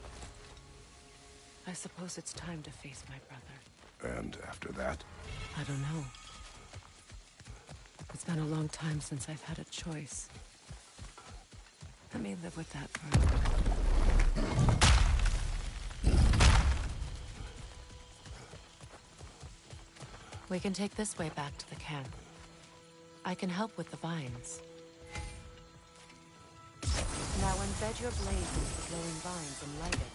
I suppose it's time to face my brother. And after that? I don't know. It's been a long time since I've had a choice. Let me live with that for a moment. We can take this way back to the camp. I can help with the vines. Now embed your blades into the glowing vines and light it.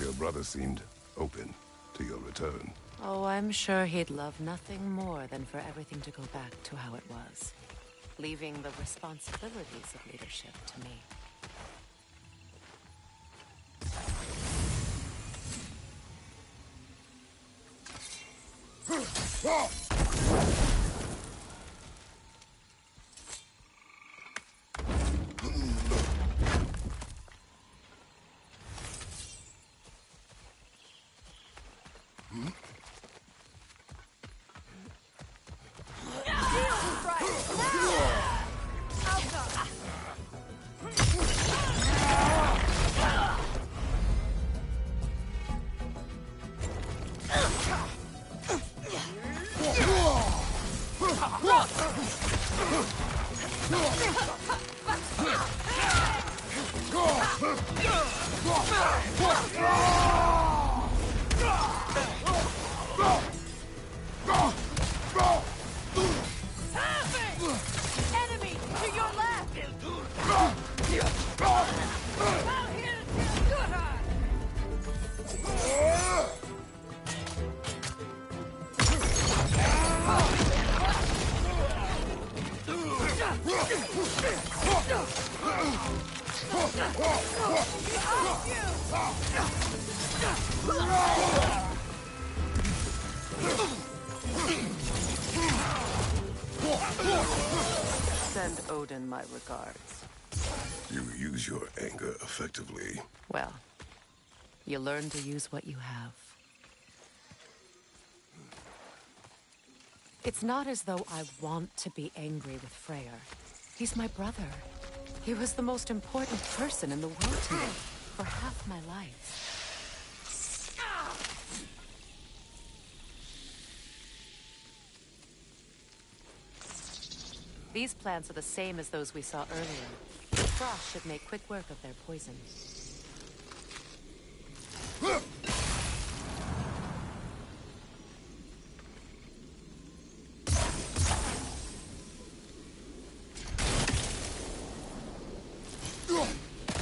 Your brother seemed open to your return. Oh, I'm sure he'd love nothing more than for everything to go back to how it was, leaving the responsibilities of leadership to me. Enemy to your left! Send Odin my regards. You use your anger effectively. Well, you learn to use what you have. It's not as though I want to be angry with Freyr. He's my brother. He was the most important person in the world to me for half my life. These plants are the same as those we saw earlier. Frost should make quick work of their poison.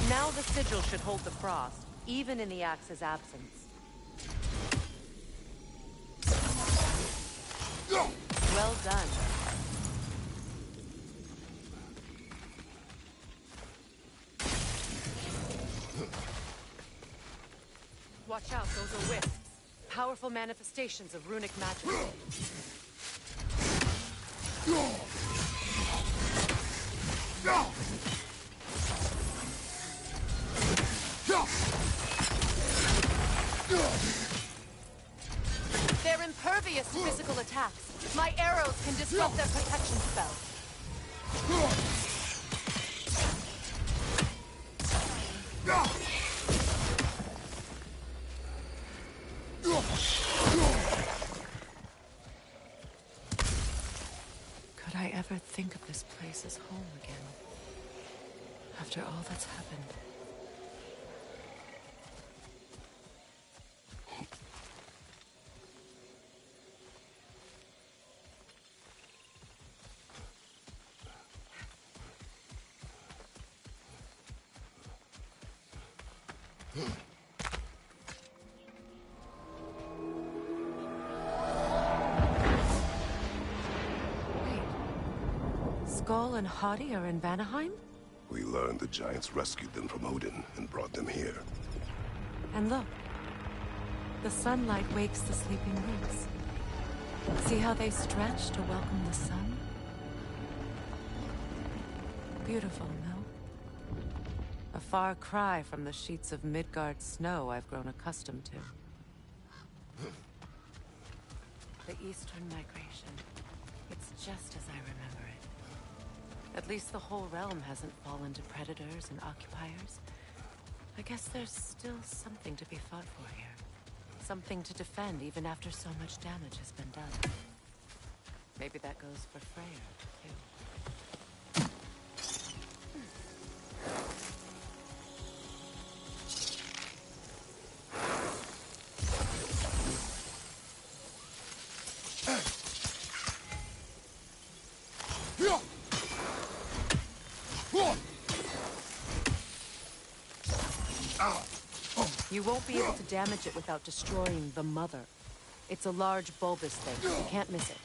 Now the sigil should hold the frost, even in the axe's absence. Well done. Watch out, those are wisps. Powerful manifestations of runic magic. They're impervious to physical attacks. My arrows can disrupt their protection spell. Could I ever think of this place as home again? After all that's happened. Skull and Hati are in Vanaheim? We learned the giants rescued them from Odin and brought them here. And look. The sunlight wakes the sleeping roots. See how they stretch to welcome the sun? Beautiful, no? A far cry from the sheets of Midgard snow I've grown accustomed to. The Eastern Migration. It's just as I remember it. At least the whole realm hasn't fallen to predators and occupiers. I guess there's still something to be fought for here. Something to defend even after so much damage has been done. Maybe that goes for Freyr, too. You won't be able to damage it without destroying the mother. It's a large bulbous thing. You can't miss it.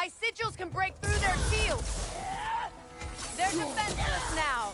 My sigils can break through their shields! They're defenseless now!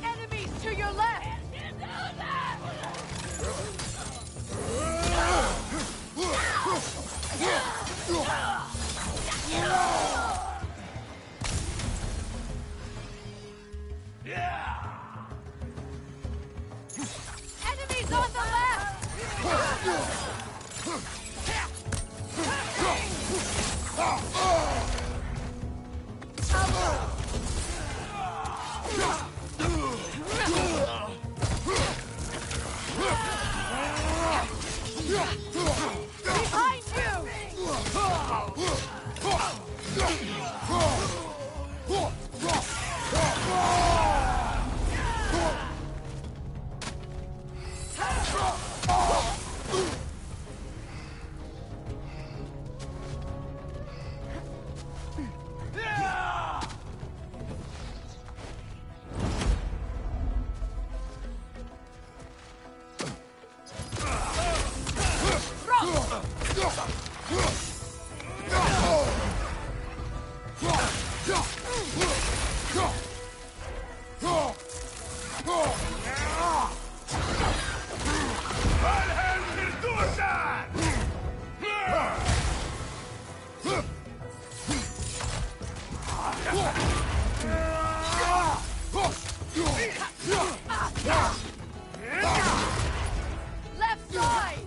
Enemies to your left! Enemies on the left! Behind Left side!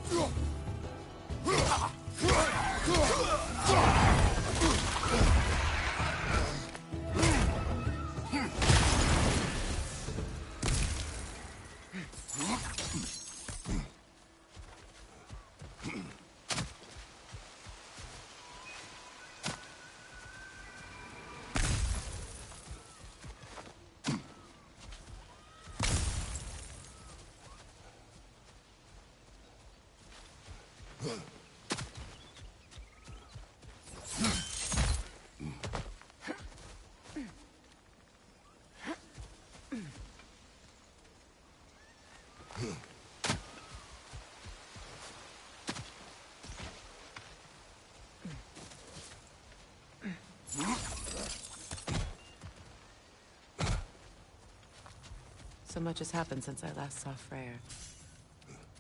So much has happened since I last saw Freyr.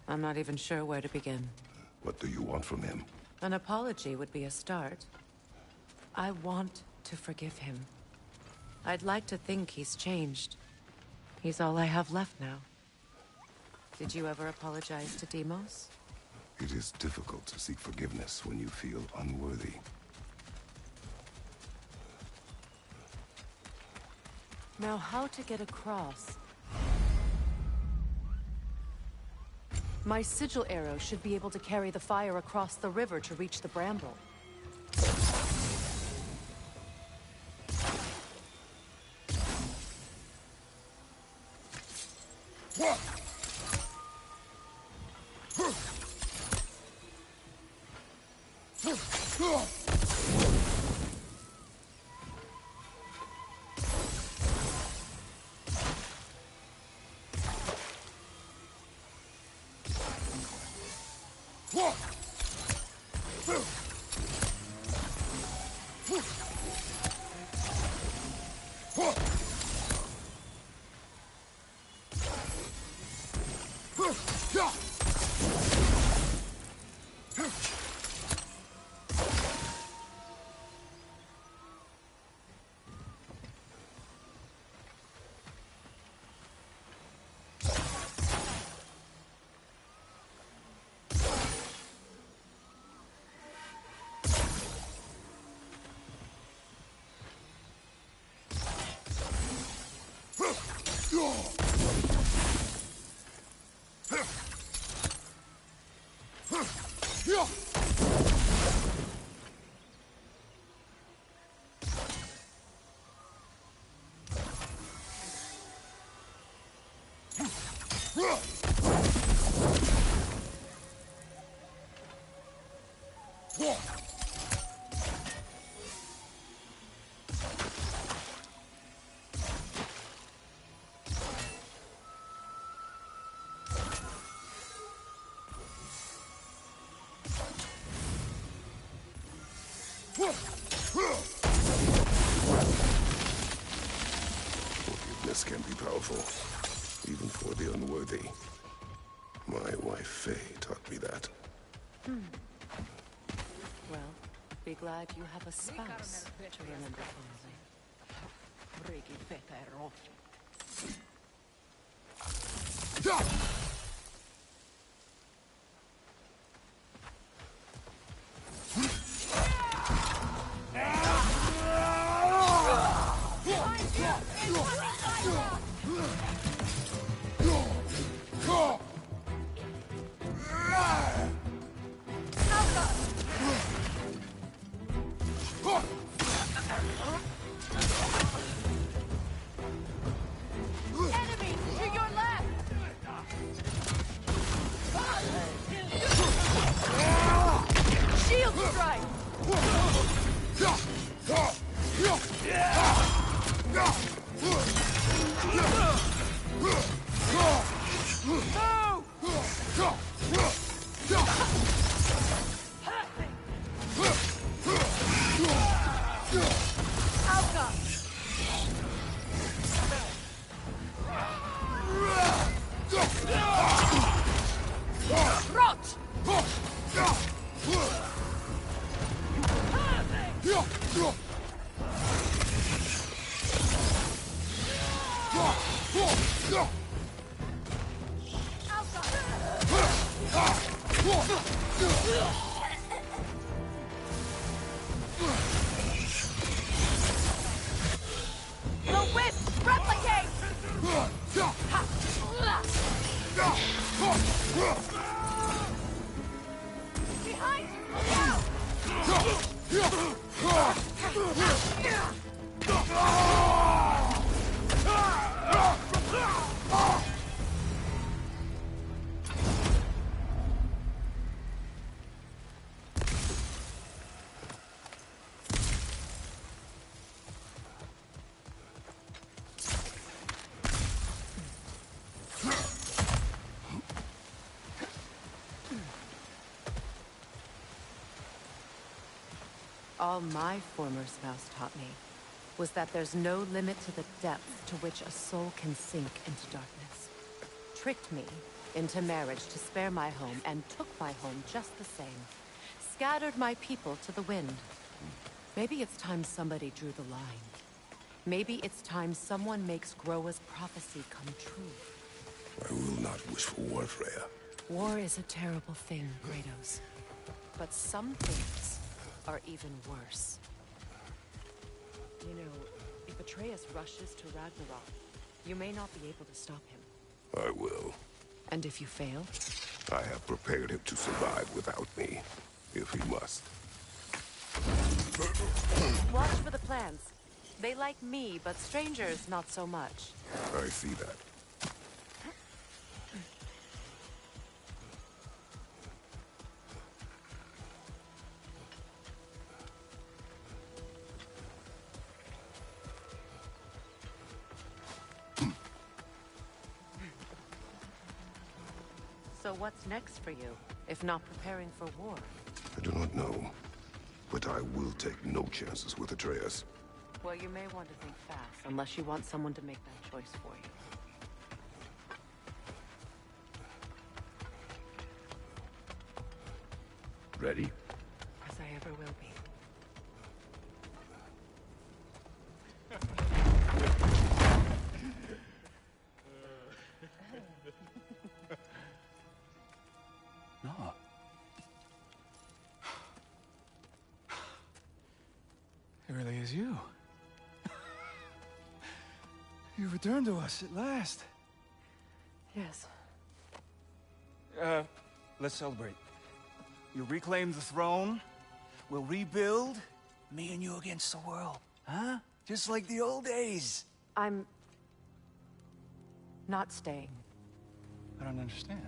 I'm not even sure where to begin. What do you want from him? An apology would be a start. I want to forgive him. I'd like to think he's changed. He's all I have left now. Did you ever apologize to Deimos? It is difficult to seek forgiveness when you feel unworthy. Now, how to get across? My sigil arrow should be able to carry the fire across the river to reach the bramble. Forgiveness can be powerful, even for the unworthy. My wife Faye taught me that. Well, be glad you have a spouse to remember fondly. Enemy to your left! Shield strike! Rot! The whip! Replicate! Behind you! All my former spouse taught me was that there's no limit to the depth to which a soul can sink into darkness. Tricked me into marriage to spare my home and took my home just the same. Scattered my people to the wind. Maybe it's time somebody drew the line. Maybe it's time someone makes Groa's prophecy come true. I will not wish for war, Freya. War is a terrible thing, Kratos. But some things are even worse. You know, if Atreus rushes to Ragnarok, you may not be able to stop him. I will. And if you fail? I have prepared him to survive without me, if he must. Watch for the plants. They like me, but strangers not so much. I see that. So what's next for you, if not preparing for war? I do not know, but I will take no chances with Atreus. Well, you may want to think fast, unless you want someone to make that choice for you. Ready? As I ever will be. No. It really is you. You returned to us at last. Yes. Let's celebrate. You reclaim the throne. We'll rebuild. Me and you against the world. Huh? Just like the old days. I'm not staying. I don't understand.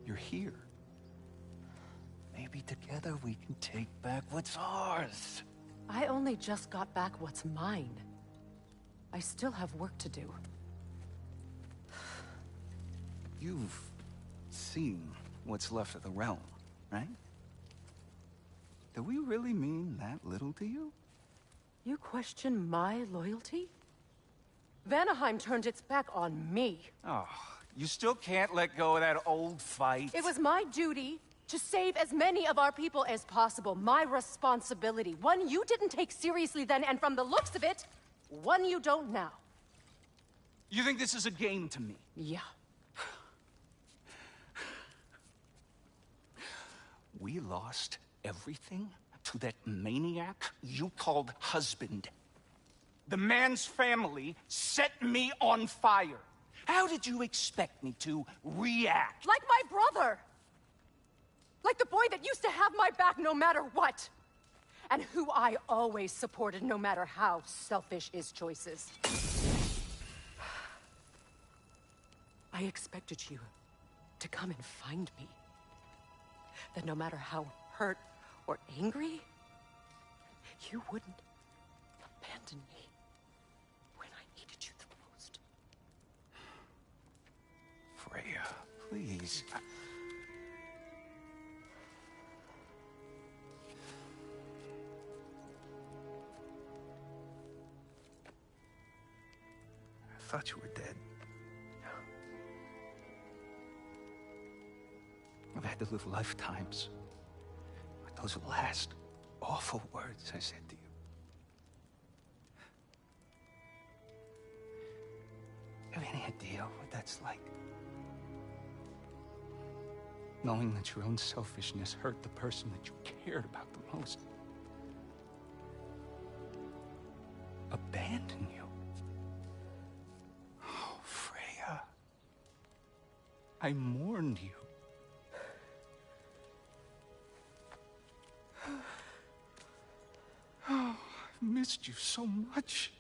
You're here. Maybe together we can take back what's ours. I only just got back what's mine. I still have work to do. You've seen what's left of the realm, right? Do we really mean that little to you? You question my loyalty? Vanaheim turned its back on me. Oh, you still can't let go of that old fight? It was my duty to save as many of our people as possible. My responsibility. One you didn't take seriously then, and from the looks of it, one you don't now. You think this is a game to me? Yeah. We lost everything to that maniac you called husband. The man's family set me on fire. How did you expect me to react? Like my brother! Like the boy that used to have my back no matter what! And who I always supported no matter how selfish his choices. I expected you to come and find me. That no matter how hurt or angry, you wouldn't abandon me when I needed you the most. Freya, please. I thought you were dead. I've had to live lifetimes with those last awful words I said to you. Have any idea what that's like? Knowing that your own selfishness hurt the person that you cared about the most. Abandon you. Oh, Freya. I mourned you. Oh, I've missed you so much.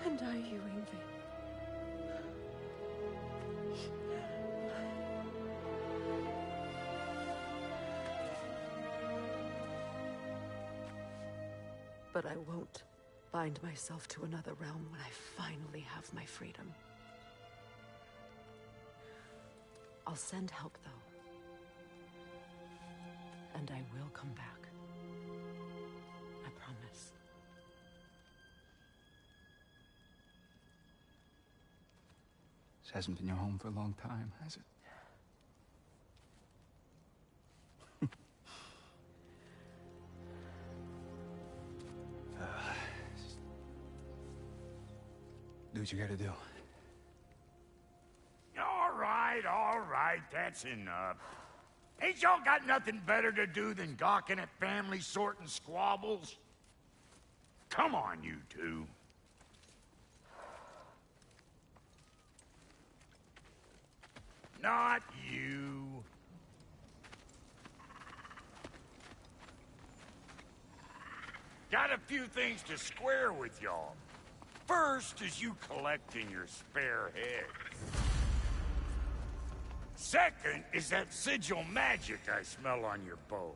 And are you, Ingrid? But I won't bind myself to another realm when I finally have my freedom. I'll send help, though. And I will come back. I promise. This hasn't been your home for a long time, has it? Do what you gotta do. All right, that's enough. Ain't y'all got nothing better to do than gawking at family sorting squabbles? Come on, you two. Not you. Got a few things to square with y'all. First is you collecting your spare heads. Second is that sigil magic I smell on your bow.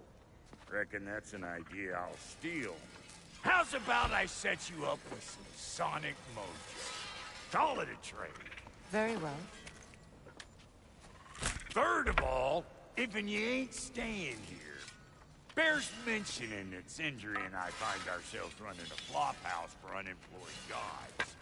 Reckon that's an idea I'll steal. How's about I set you up with some sonic mojo? Call it a trade. Very well. Third of all, if you ain't staying here, bears mentioning that Sindri and I find ourselves running a flop house for unemployed gods.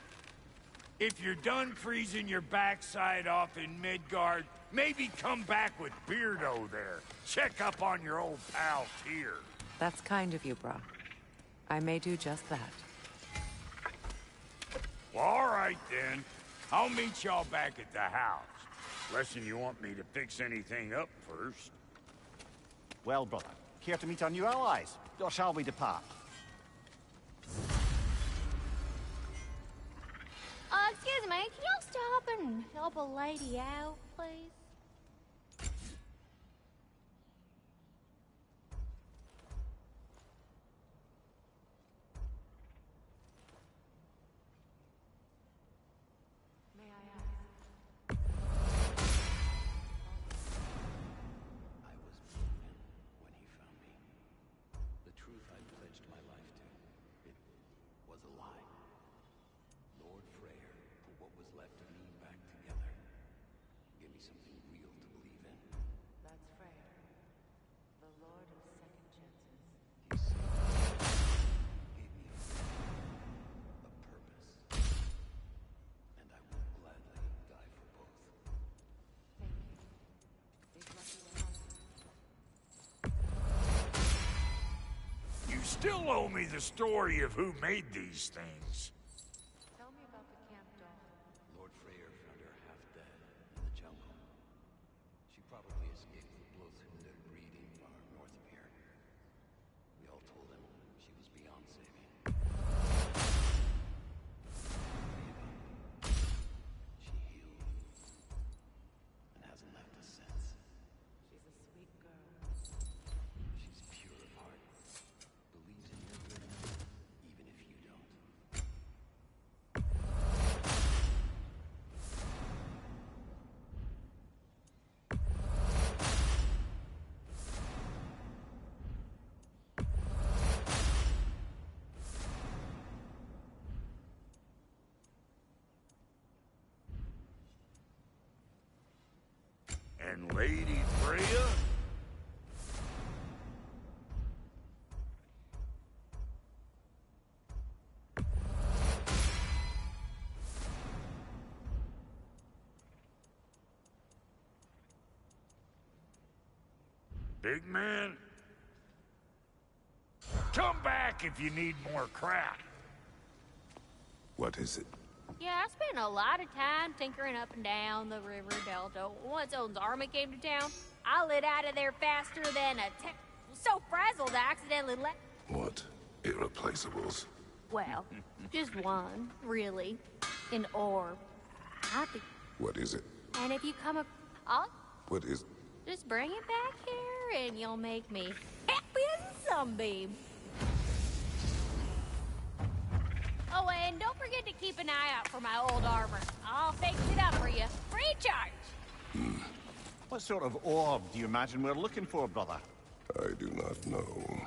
If you're done freezing your backside off in Midgard, maybe come back with Beardo there. Check up on your old pal Tyr. That's kind of you, Brock. I may do just that. Well, all right then. I'll meet y'all back at the house. Unless you want me to fix anything up first. Well, brother, care to meet our new allies? Or shall we depart? Excuse me, can y'all stop and help a lady out, please? still owe me the story of who made these things. Tell me about the camp doll. Lord Freyr found her half dead in the jungle. She probably escaped the Blothunde breeding farm north of here. We all told him she was beyond saving. She healed and hasn't left us since. She's a sweet girl. She's pure of heart. Believes in your goodness, even if you don't. And Lady Freya? Big man? Come back if you need more crap. What is it? Yeah, I spent a lot of time tinkering up and down the river delta. Once Odin's army came to town, I lit out of there faster than a tech. So frazzled I accidentally let. What? Irreplaceables? Well, just one, really. An orb. I think. What is it? And if you come up, I'll What is... just bring it back here and you'll make me happy as a sunbeam. Oh, and don't forget to keep an eye out for my old armor. I'll fix it up for you. Free charge. What sort of orb do you imagine we're looking for, brother? I do not know.